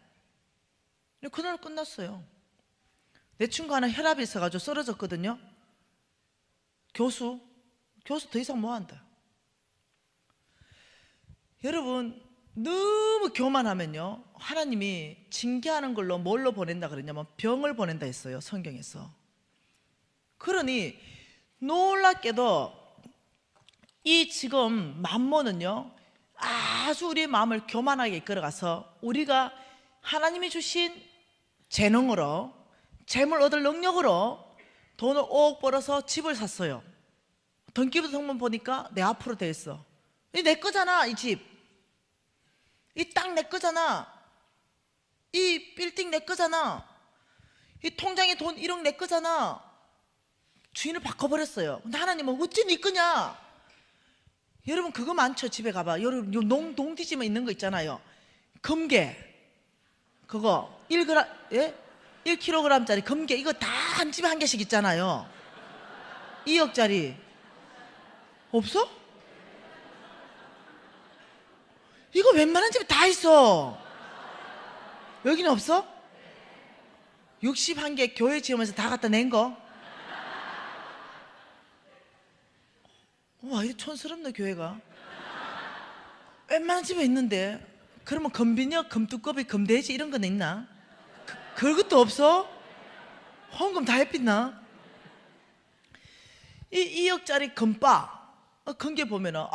그날로 끝났어요. 내 친구 하나 혈압이 있어가지고 쓰러졌거든요. 교수 더 이상 못한다. 여러분 너무 교만하면요, 하나님이 징계하는 걸로 뭘로 보낸다 그랬냐면 병을 보낸다 했어요, 성경에서. 그러니 놀랍게도 이 지금 만몬은요, 아주 우리의 마음을 교만하게 이끌어가서 우리가 하나님이 주신 재능으로, 재물 얻을 능력으로 돈을 5억 벌어서 집을 샀어요. 등기부 등본 보니까 내 앞으로 돼 있어. 이 내 거잖아. 이 집, 이 땅 내 거잖아. 이 빌딩 내 거잖아. 이 통장에 돈 1억 내 거잖아. 주인을 바꿔버렸어요. 근데 하나님은 어찌 네 거냐? 여러분 그거 많죠. 집에 가봐. 여러분 농 뒤집어 있는 거 있잖아요. 금괴. 그거 1g, 예? 1kg짜리 금괴 이거 다 한 집에 한 개씩 있잖아요. 2억짜리 없어? 이거 웬만한 집에 다 있어. 여기는 없어? 61개 교회 지으면서 다 갖다 낸 거? 와, 이거 촌스럽네 교회가. 웬만한 집에 있는데. 그러면 금비녀, 금두꺼비, 금돼지 이런 건 있나? 그것도 없어? 헌금 다 해빛나? 이 2억짜리 금바 금괴 보면은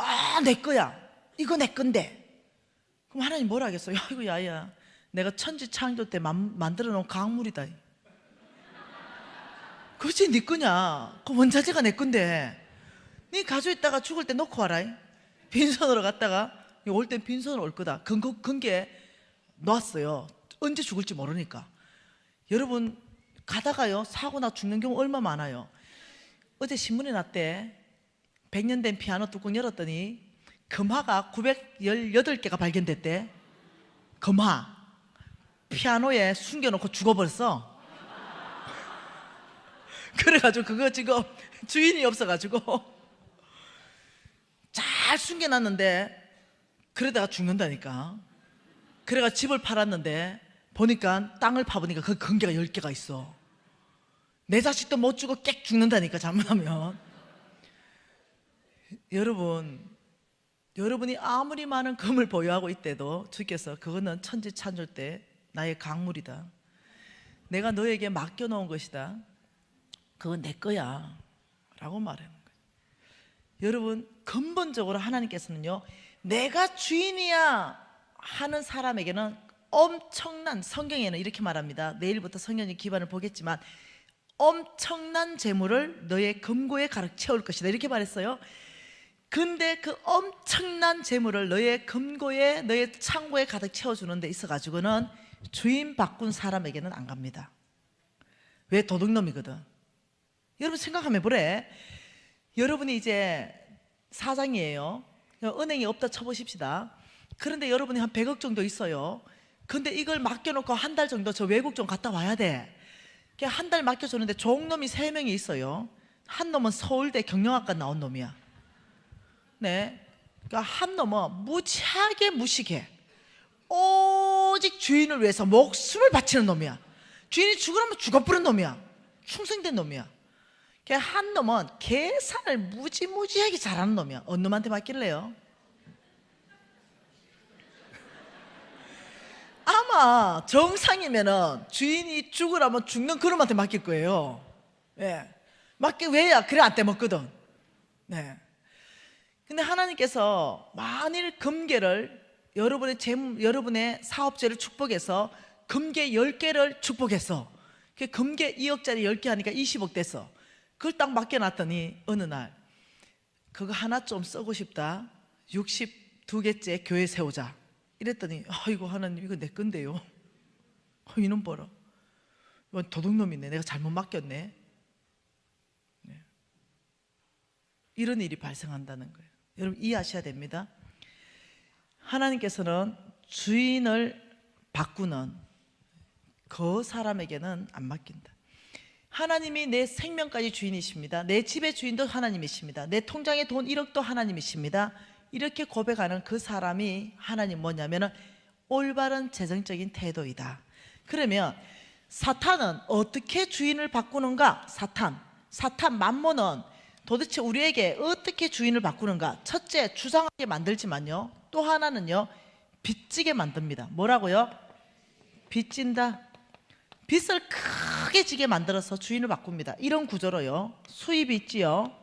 내 거야. 이거 내 건데. 그럼 하나님 뭐라 하겠어? 야, 이거 야야, 내가 천지 창조 때 만들어 놓은 강물이다. 그렇지, 네 거냐? 그 원자재가 내 건데. 네 가지고 있다가 죽을 때 놓고 와라. 빈손으로 갔다가 올 땐 빈손으로 올 거다. 근게 놨어요. 언제 죽을지 모르니까. 여러분 가다가요 사고나 죽는 경우 얼마 많아요. 어제 신문에 났대. 100년 된 피아노 뚜껑 열었더니 금화가 918개가 발견됐대. 금화 피아노에 숨겨놓고 죽어버렸어. 그래가지고 그거 지금 주인이 없어가지고 잘 숨겨놨는데 그러다가 죽는다니까. 그래가 집을 팔았는데 보니까 땅을 파보니까 그 금괴가 10개가 있어. 내 자식도 못 주고 깨 죽는다니까 잘못하면. 여러분이 아무리 많은 금을 보유하고 있대도 주께서 그거는 천지 창조 때 나의 강물이다. 내가 너에게 맡겨놓은 것이다. 그건 내 거야 라고 말하는 거예요. 여러분 근본적으로 하나님께서는요 내가 주인이야 하는 사람에게는 엄청난, 성경에는 이렇게 말합니다. 내일부터 성경의 기반을 보겠지만 엄청난 재물을 너의 금고에 가득 채울 것이다 이렇게 말했어요. 근데 그 엄청난 재물을 너의 금고에, 너의 창고에 가득 채워주는 데 있어가지고는 주인 바꾼 사람에게는 안 갑니다. 왜? 도둑놈이거든. 여러분 생각 한번 해보래. 여러분이 이제 사장이에요. 은행이 없다 쳐보십시다. 그런데 여러분이 한 100억 정도 있어요. 근데 이걸 맡겨놓고 한 달 정도 저 외국 좀 갔다 와야 돼. 한 달 맡겨주는데 종놈이 3명이 있어요. 한 놈은 서울대 경영학과 나온 놈이야. 네, 그러니까 한 놈은 무지하게 무식해. 오직 주인을 위해서 목숨을 바치는 놈이야. 주인이 죽으라면 죽어버린 놈이야. 충성된 놈이야. 한 놈은 계산을 무지무지하게 잘하는 놈이야. 어느 놈한테 맡길래요? 아마 정상이면은 주인이 죽으라면 죽는 그놈한테 맡길 거예요. 예. 왜야? 그래 안 떼먹거든. 네. 근데 하나님께서 만일 금괴를 여러분의 사업체를 축복해서 금괴 10개를 축복했어. 금괴 2억짜리 10개 하니까 20억 됐어. 그걸 딱 맡겨놨더니 어느 날 그거 하나 좀 쓰고 싶다. 62개째 교회 세우자. 이랬더니 이거 하나님 이거 내 건데요. 이놈 봐라. 이건 도둑놈이네. 내가 잘못 맡겼네. 네. 이런 일이 발생한다는 거예요. 여러분 이해하셔야 됩니다. 하나님께서는 주인을 바꾸는 그 사람에게는 안 맡긴다. 하나님이 내 생명까지 주인이십니다. 내 집의 주인도 하나님이십니다. 내 통장의 돈 1억도 하나님이십니다. 이렇게 고백하는 그 사람이 하나님 뭐냐면은 올바른 재정적인 태도이다. 그러면 사탄은 어떻게 주인을 바꾸는가? 사탄 만몬은 도대체 우리에게 어떻게 주인을 바꾸는가? 첫째, 주상하게 만들지만요, 또 하나는요, 빚지게 만듭니다. 뭐라고요? 빚진다. 빚을 크게 지게 만들어서 주인을 바꿉니다. 이런 구조로요, 수입이 있지요,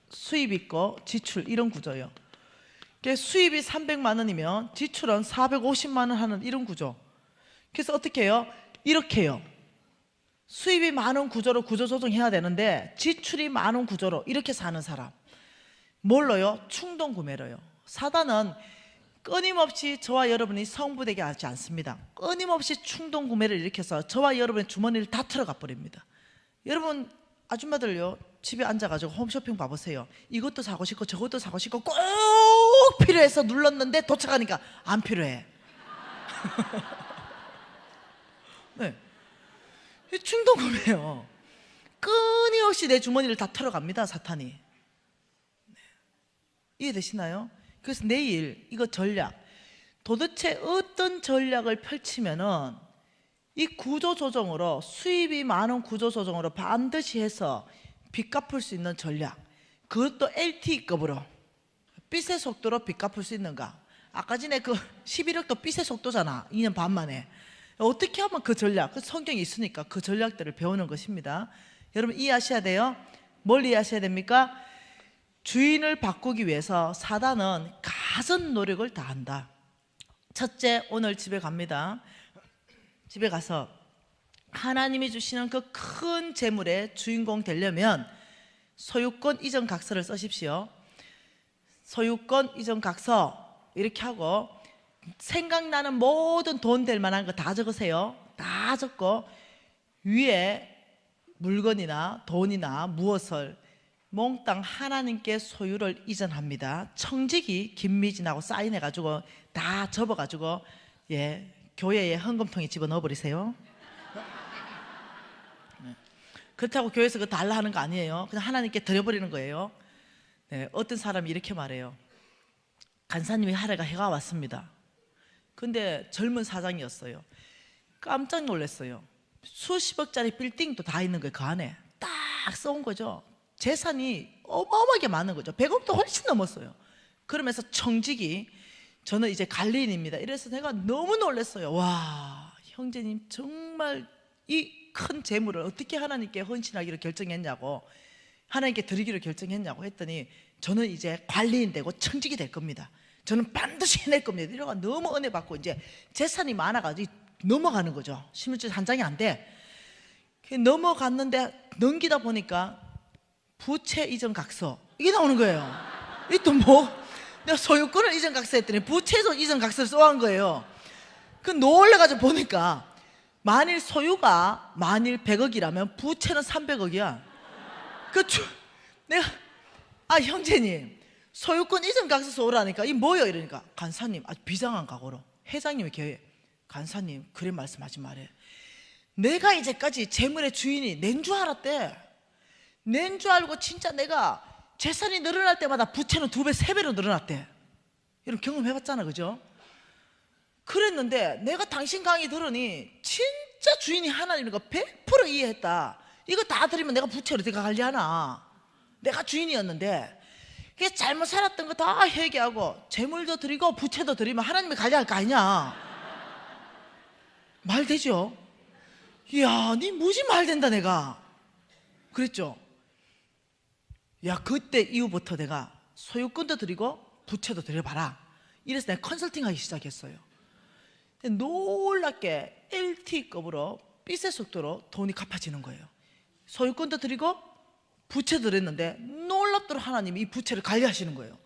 수입 있고 지출, 이런 구조요. 수입이 300만 원이면 지출은 450만 원 하는 이런 구조. 그래서 어떻게 해요? 이렇게 해요. 수입이 많은 구조로 구조 조정해야 되는데 지출이 많은 구조로 이렇게 사는 사람. 뭘로요? 충동 구매로요. 사단은 끊임없이 저와 여러분이 성부되게 하지 않습니다. 끊임없이 충동 구매를 일으켜서 저와 여러분의 주머니를 다 틀어가 버립니다. 여러분 아줌마들요, 집에 앉아가지고 홈쇼핑 봐보세요. 이것도 사고 싶고 저것도 사고 싶고 꼭 필요해서 눌렀는데 도착하니까 안 필요해. 네. 충동구매예요. 끊임없이 내 주머니를 다 털어갑니다, 사탄이. 네. 이해되시나요? 그래서 내일 이거 전략, 도대체 어떤 전략을 펼치면은 이 구조조정으로, 수입이 많은 구조조정으로 반드시 해서 빚 갚을 수 있는 전략, 그것도 LTE급으로 빚의 속도로 빚 갚을 수 있는가. 아까 전에 그 11억도 빚의 속도잖아. 2년 반 만에. 어떻게 하면 그 전략, 그 성경이 있으니까 그 전략들을 배우는 것입니다. 여러분 이해하셔야 돼요. 뭘 이해하셔야 됩니까? 주인을 바꾸기 위해서 사단은 가진 노력을 다한다. 첫째, 오늘 집에 갑니다. 집에 가서 하나님이 주시는 그 큰 재물의 주인공 되려면 소유권 이전 각서를 쓰십시오. 소유권 이전 각서 이렇게 하고 생각나는 모든 돈 될 만한 거 다 적으세요. 다 적고 위에 물건이나 돈이나 무엇을 몽땅 하나님께 소유를 이전합니다. 청지기 김미진하고 사인해가지고 다 접어가지고 교회에 헌금통에 집어넣어 버리세요. 그렇다고 교회에서 그거 달라 하는 거 아니에요. 그냥 하나님께 드려버리는 거예요. 네, 어떤 사람이 이렇게 말해요. 간사님이 하루가 해가 왔습니다. 근데 젊은 사장이었어요. 깜짝 놀랐어요. 수십억짜리 빌딩도 다 있는 거예요. 그 안에 딱 써온 거죠. 재산이 어마어마하게 많은 거죠. 100억도 훨씬 넘었어요. 그러면서 청직이, 저는 이제 관리인입니다. 이래서 내가 너무 놀랐어요. 와, 형제님 정말 이 큰 재물을 어떻게 하나님께 헌신하기로 결정했냐고, 하나님께 드리기로 결정했냐고 했더니, 저는 이제 관리인 되고 청직이 될 겁니다. 저는 반드시 해낼 겁니다. 이러가 너무 은혜 받고 이제 재산이 많아가지고 넘어가는 거죠. 신문지 한 장이 안 돼. 넘어갔는데 넘기다 보니까 부채 이전 각서 이게 나오는 거예요. 이 또 뭐? 내가 소유권을 이전 각서했더니 부채도 이전 각서를 써한 거예요. 그 놀래가지고 보니까 만일 소유가 100억이라면 부채는 300억이야. 내가 형제님 소유권 이전 각서 써오라니까 이 뭐요? 이러니까 간사님 아주 비장한 각오로 회장님이 교회 간사님 그래 말씀하지 말해. 내가 이제까지 재물의 주인이 낸 줄 알았대. 낸 줄 알고 진짜 내가 재산이 늘어날 때마다 부채는 2배, 3배로 늘어났대. 이런 경험해봤잖아, 그죠? 그랬는데 내가 당신 강의 들으니 진짜 주인이 하나님인 거 100% 이해했다. 이거 다 드리면 내가 부채를 어떻게 관리하나. 내가 주인이었는데 그게 잘못 살았던 거 다 회개하고 재물도 드리고 부채도 드리면 하나님이 관리할 거 아니냐. 말 되죠? 이야, 니 무지 말 된다 내가. 그랬죠? 야, 그때 이후부터 내가 소유권도 드리고 부채도 드려봐라. 이래서 내가 컨설팅하기 시작했어요. 놀랍게 LTE급으로 빚의 속도로 돈이 갚아지는 거예요. 소유권도 드리고 부채도 드렸는데 놀랍도록 하나님이 이 부채를 관리하시는 거예요.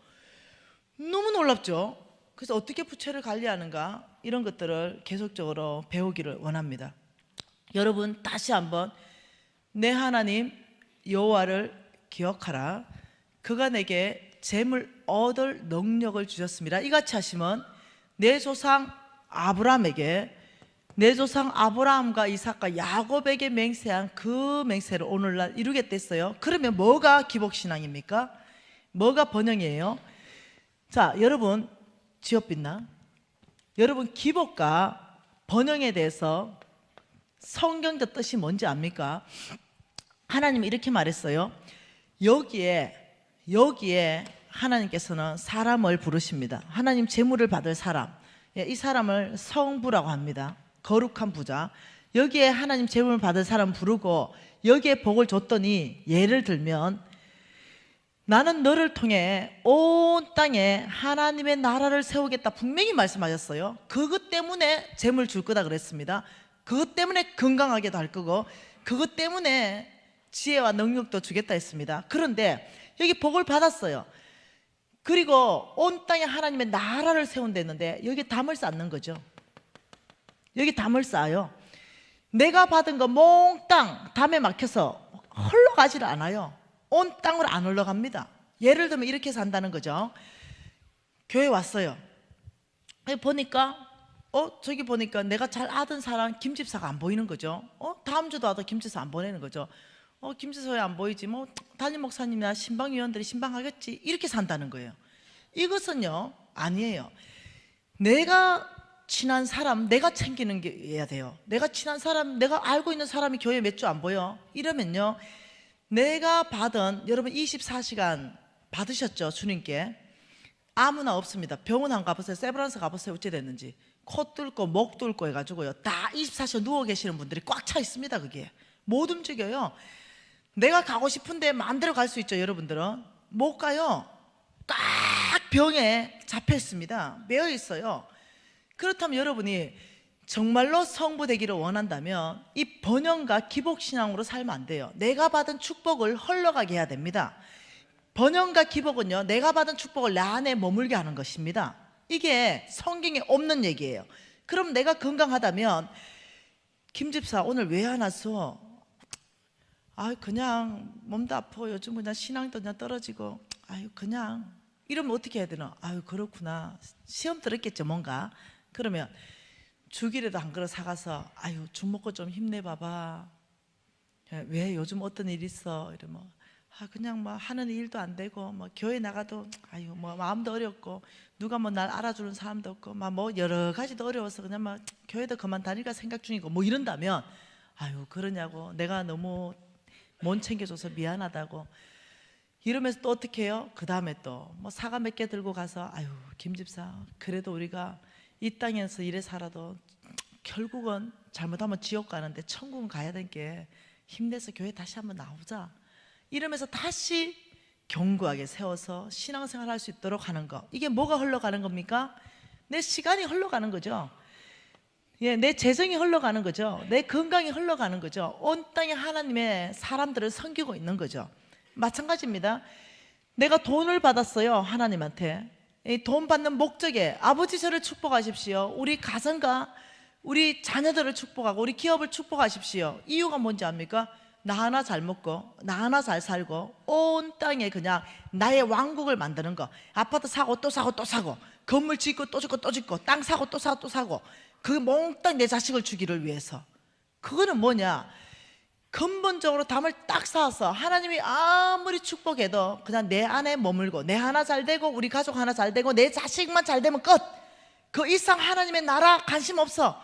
너무 놀랍죠? 그래서 어떻게 부채를 관리하는가, 이런 것들을 계속적으로 배우기를 원합니다. 여러분 다시 한번 내 하나님 여호와를 기억하라. 그가 내게 재물 얻을 능력을 주셨습니다. 이같이 하시면 내 조상 아브라함에게, 내 조상 아브라함과 이삭과 야곱에게 맹세한 그 맹세를 오늘날 이루겠다 했어요. 그러면 뭐가 기복신앙입니까? 뭐가 번영이에요? 자, 여러분 지어빛나? 여러분 기복과 번영에 대해서 성경적 뜻이 뭔지 압니까? 하나님이 이렇게 말했어요. 여기에 하나님께서는 사람을 부르십니다. 하나님 재물을 받을 사람, 이 사람을 성부라고 합니다. 거룩한 부자. 여기에 하나님 재물을 받을 사람 부르고 여기에 복을 줬더니, 예를 들면 나는 너를 통해 온 땅에 하나님의 나라를 세우겠다 분명히 말씀하셨어요. 그것 때문에 재물 줄 거다 그랬습니다. 그것 때문에 건강하게도 할 거고 그것 때문에 지혜와 능력도 주겠다 했습니다. 그런데 여기 복을 받았어요. 그리고 온 땅에 하나님의 나라를 세운다 했는데 여기 담을 쌓는 거죠. 여기 담을 쌓아요. 내가 받은 거 몽땅 담에 막혀서 흘러가지를 않아요. 온 땅으로 안 흘러갑니다. 예를 들면 이렇게 산다는 거죠. 교회 왔어요. 보니까 저기 보니까 내가 잘 아던 사람 김집사가 안 보이는 거죠. 다음 주도 와도 김집사 안 보내는 거죠. 김집사 왜 안 보이지? 뭐 담임 목사님이나 신방위원들이 신방하겠지. 이렇게 산다는 거예요. 이것은요 아니에요. 내가 친한 사람 내가 챙기는 게 해야 돼요. 내가 친한 사람, 내가 알고 있는 사람이 교회 몇 주 안 보여? 이러면요, 내가 받은, 여러분 24시간 받으셨죠? 주님께. 아무나 없습니다. 병원 안 가보세요. 세브란스 가보세요. 어찌 됐는지. 코 뚫고 목 뚫고 해가지고요, 다 24시간 누워 계시는 분들이 꽉 차 있습니다. 그게 못 움직여요. 내가 가고 싶은데 마음대로 갈 수 있죠. 여러분들은 못 가요. 꽉 병에 잡혀 있습니다. 매여 있어요. 그렇다면 여러분이 정말로 성부 되기를 원한다면 이 번영과 기복신앙으로 살면 안 돼요. 내가 받은 축복을 흘러가게 해야 됩니다. 번영과 기복은요, 내가 받은 축복을 내 안에 머물게 하는 것입니다. 이게 성경에 없는 얘기예요. 그럼 내가 건강하다면, 김집사 오늘 왜 안 왔어? 그냥 몸도 아파. 요즘 그냥 신앙도 그냥 떨어지고, 그냥. 이러면 어떻게 해야 되나? 그렇구나. 시험 들었겠죠 뭔가. 그러면 죽이라도 한 그릇 사가서 죽 먹고 좀 힘내봐봐. 왜 요즘 어떤 일 있어? 이러면 그냥 뭐 하는 일도 안 되고, 뭐 교회 나가도 뭐 마음도 어렵고, 누가 뭐 날 알아주는 사람도 없고, 막 뭐 여러 가지도 어려워서 그냥 막 교회도 그만 다닐까 생각 중이고, 뭐 이런다면 그러냐고, 내가 너무 못 챙겨줘서 미안하다고 이러면서 또 어떻게 해요? 그 다음에 또 뭐 사과 몇 개 들고 가서 김집사, 그래도 우리가 이 땅에서 이래 살아도 결국은 잘못하면 지옥 가는데 천국은 가야 되는 게, 힘내서 교회 다시 한번 나오자. 이러면서 다시 견고하게 세워서 신앙생활 할 수 있도록 하는 거. 이게 뭐가 흘러가는 겁니까? 내 시간이 흘러가는 거죠. 내 재정이 흘러가는 거죠. 내 건강이 흘러가는 거죠. 온 땅에 하나님의 사람들을 섬기고 있는 거죠. 마찬가지입니다. 내가 돈을 받았어요. 하나님한테. 이 돈 받는 목적에, 아버지 저를 축복하십시오. 우리 가정과 우리 자녀들을 축복하고 우리 기업을 축복하십시오. 이유가 뭔지 압니까? 나 하나 잘 먹고 나 하나 잘 살고 온 땅에 그냥 나의 왕국을 만드는 거. 아파트 사고 또 사고 또 사고, 건물 짓고 또 짓고 또 짓고, 땅 사고 또 사고 또 사고, 그 몽땅 내 자식을 주기를 위해서. 그거는 뭐냐? 근본적으로 담을 딱 쌓아서 하나님이 아무리 축복해도 그냥 내 안에 머물고, 내 하나 잘 되고 우리 가족 하나 잘 되고 내 자식만 잘 되면 끝. 그 이상 하나님의 나라 관심 없어.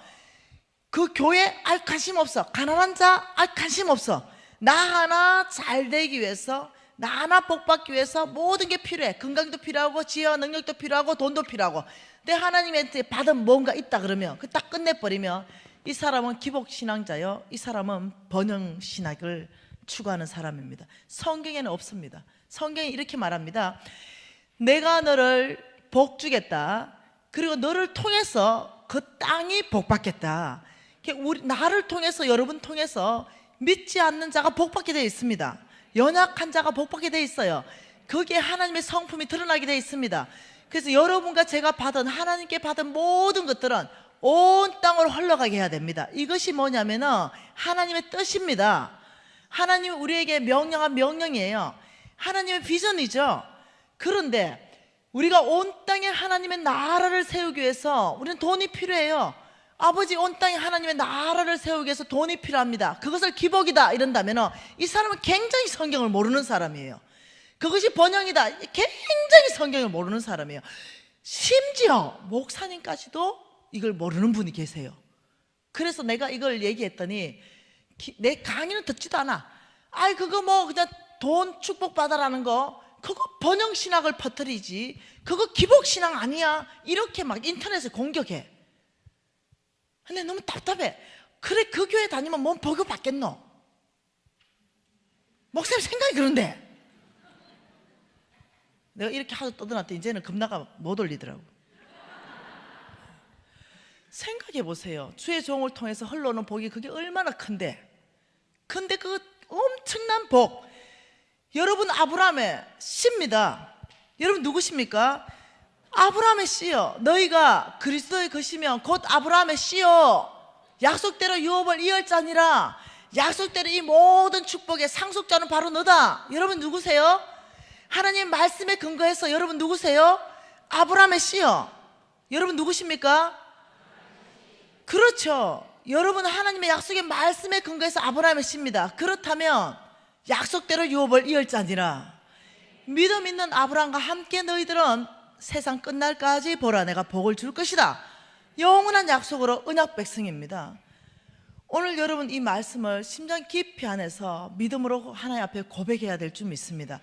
그 교회 관심 없어. 가난한 자 관심 없어. 나 하나 잘 되기 위해서, 나 하나 복 받기 위해서 모든 게 필요해. 건강도 필요하고 지혜와 능력도 필요하고 돈도 필요하고. 내 하나님한테 받은 뭔가 있다 그러면 그 딱 끝내버리면 이 사람은 기복신앙자요, 이 사람은 번영신학을 추구하는 사람입니다. 성경에는 없습니다. 성경이 이렇게 말합니다. 내가 너를 복 주겠다. 그리고 너를 통해서 그 땅이 복 받겠다. 나를 통해서, 여러분 통해서 믿지 않는 자가 복 받게 되어 있습니다. 연약한 자가 복 받게 되어 있어요. 거기에 하나님의 성품이 드러나게 되어 있습니다. 그래서 여러분과 제가 받은, 하나님께 받은 모든 것들은 온 땅으로 흘러가게 해야 됩니다. 이것이 뭐냐면은 하나님의 뜻입니다. 하나님이 우리에게 명령한 명령이에요. 하나님의 비전이죠. 그런데 우리가 온 땅에 하나님의 나라를 세우기 위해서 우리는 돈이 필요해요. 아버지, 온 땅에 하나님의 나라를 세우기 위해서 돈이 필요합니다. 그것을 기복이다 이런다면은 이 사람은 굉장히 성경을 모르는 사람이에요. 그것이 번영이다, 굉장히 성경을 모르는 사람이에요. 심지어 목사님까지도 이걸 모르는 분이 계세요. 그래서 내가 이걸 얘기했더니 내 강의는 듣지도 않아. 그거 뭐 그냥 돈 축복받아라는 거, 그거 번영신학을 퍼뜨리지, 그거 기복신앙 아니야, 이렇게 막 인터넷에 공격해. 근데 너무 답답해. 그래, 그 교회 다니면 뭔 복을 받겠노? 목사님 생각이 그런데 내가 이렇게 하도 떠들었더니 이제는 겁나가 못 올리더라고. 생각해 보세요. 주의 종을 통해서 흘러오는 복이 그게 얼마나 큰데 그 엄청난 복, 여러분 아브라함의 씨입니다. 여러분 누구십니까? 아브라함의 씨요. 너희가 그리스도의 것이면 곧 아브라함의 씨요. 약속대로 유업을 이을 자니라. 약속대로 이 모든 축복의 상속자는 바로 너다. 여러분 누구세요? 하나님 말씀에 근거해서 여러분 누구세요? 아브라함의 씨요. 여러분 누구십니까? 그렇죠. 여러분, 하나님의 약속의 말씀에 근거해서 아브라함의 씨입니다. 그렇다면 약속대로 유업을 이을지니라. 믿음 있는 아브라함과 함께 너희들은 세상 끝날까지 보라, 내가 복을 줄 것이다. 영원한 약속으로 언약 백성입니다. 오늘 여러분, 이 말씀을 심장 깊이 안에서 믿음으로 하나님 앞에 고백해야 될 줄 믿습니다.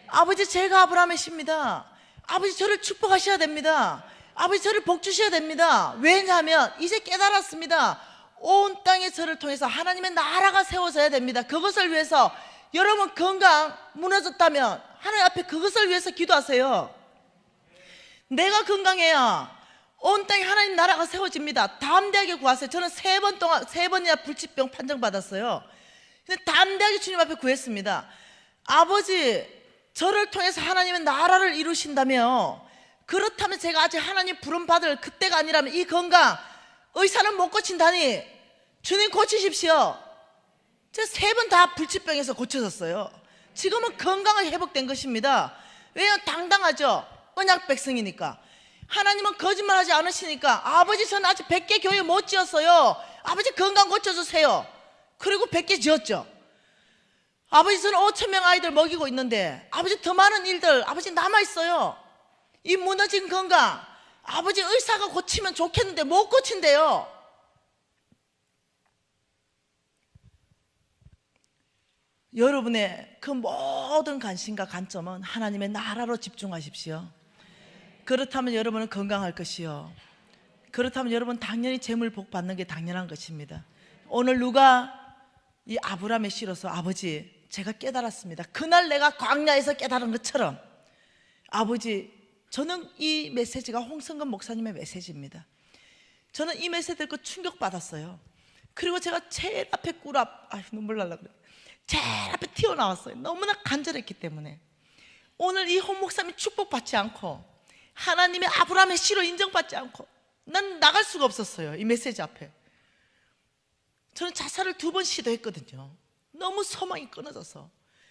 아버지, 제가 아브라함의 씨입니다. 아버지, 저를 축복하셔야 됩니다. 아버지, 저를 복 주셔야 됩니다. 왜냐하면 이제 깨달았습니다. 온 땅에 저를 통해서 하나님의 나라가 세워져야 됩니다. 그것을 위해서 여러분, 건강 무너졌다면 하나님 앞에 그것을 위해서 기도하세요. 내가 건강해야 온 땅에 하나님 나라가 세워집니다. 담대하게 구하세요. 저는 3번이나 불치병 판정받았어요. 근데 담대하게 주님 앞에 구했습니다. 아버지, 저를 통해서 하나님의 나라를 이루신다며, 그렇다면 제가 아직 하나님 부름받을 그때가 아니라면 이 건강, 의사는 못 고친다니 주님 고치십시오. 제가 3번 다 불치병에서 고쳐졌어요. 지금은 건강이 회복된 것입니다. 왜냐하면 당당하죠. 언약 백성이니까. 하나님은 거짓말하지 않으시니까, 아버지, 저는 아직 100개 교회 못 지었어요. 아버지, 건강 고쳐주세요. 그리고 100개 지었죠. 아버지, 저는 5,000명 아이들 먹이고 있는데 아버지, 더 많은 일들 아버지 남아있어요. 이 무너진 건강 아버지, 의사가 고치면 좋겠는데 못 고친대요. 여러분의 그 모든 관심과 관점은 하나님의 나라로 집중하십시오. 그렇다면 여러분은 건강할 것이요, 그렇다면 여러분 당연히 재물 복 받는 게 당연한 것입니다. 오늘 누가 이 아브라함의 씨로서, 아버지, 제가 깨달았습니다. 그날 내가 광야에서 깨달은 것처럼, 아버지, 저는 이 메시지가 홍성근 목사님의 메시지입니다. 저는 이 메시지 듣고 충격받았어요. 그리고 제가 제일 앞에 눈물 날라 그래. 제일 앞에 튀어나왔어요. 너무나 간절했기 때문에. 오늘 이 홍 목사님이 축복받지 않고 하나님의 아브라함의 씨로 인정받지 않고 난 나갈 수가 없었어요. 이 메시지 앞에. 저는 자살을 2번 시도했거든요. 너무 소망이 끊어져서.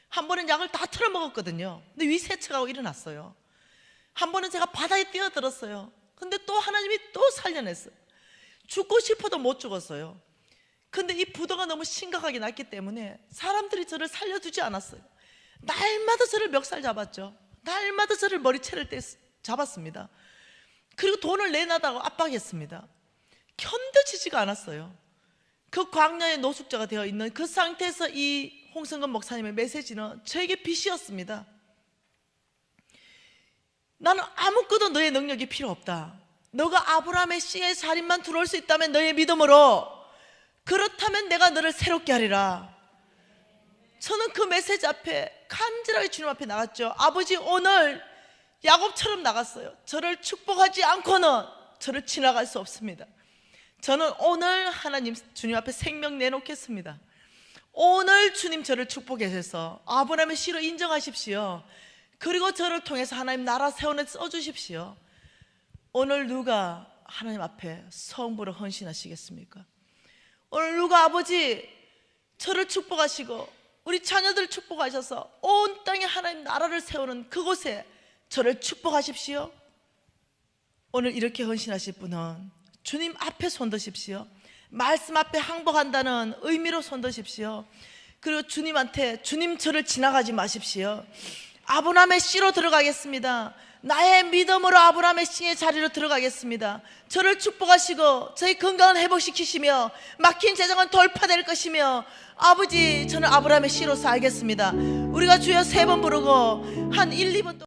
한 번은 약을 다 틀어먹었거든요. 근데 위세척하고 일어났어요. 한 번은 제가 바다에 뛰어들었어요. 근데 또 하나님이 또 살려냈어요. 죽고 싶어도 못 죽었어요. 근데 이 부도가 너무 심각하게 났기 때문에 사람들이 저를 살려주지 않았어요. 날마다 저를 멱살 잡았죠. 날마다 저를 머리채를 잡았습니다. 그리고 돈을 내놔다고 압박했습니다. 견뎌지지가 않았어요. 그 광야의 노숙자가 되어 있는 그 상태에서 이 홍성근 목사님의 메시지는 저에게 빛이었습니다. 나는 아무것도 너의 능력이 필요 없다. 너가 아브라함의 씨의 자리만 들어올 수 있다면 너의 믿음으로, 그렇다면 내가 너를 새롭게 하리라. 저는 그 메시지 앞에 간절하게 주님 앞에 나갔죠. 아버지, 오늘 야곱처럼 나갔어요. 저를 축복하지 않고는 저를 지나갈 수 없습니다. 저는 오늘 하나님 주님 앞에 생명 내놓겠습니다. 오늘 주님 저를 축복해 주셔서 아브라함의 씨로 인정하십시오. 그리고 저를 통해서 하나님 나라 세원에 써주십시오. 오늘 누가 하나님 앞에 성부로 헌신하시겠습니까? 오늘 누가 아버지 저를 축복하시고 우리 자녀들 축복하셔서 온 땅에 하나님 나라를 세우는 그곳에 저를 축복하십시오. 오늘 이렇게 헌신하실 분은 주님 앞에 손드십시오. 말씀 앞에 항복한다는 의미로 손드십시오. 그리고 주님한테, 주님 저를 지나가지 마십시오. 아브라함의 씨로 들어가겠습니다. 나의 믿음으로 아브라함의 씨의 자리로 들어가겠습니다. 저를 축복하시고 저희 건강을 회복시키시며 막힌 재정은 돌파될 것이며, 아버지, 저는 아브라함의 씨로서 알겠습니다. 우리가 주여 3번 부르고 한 1, 2번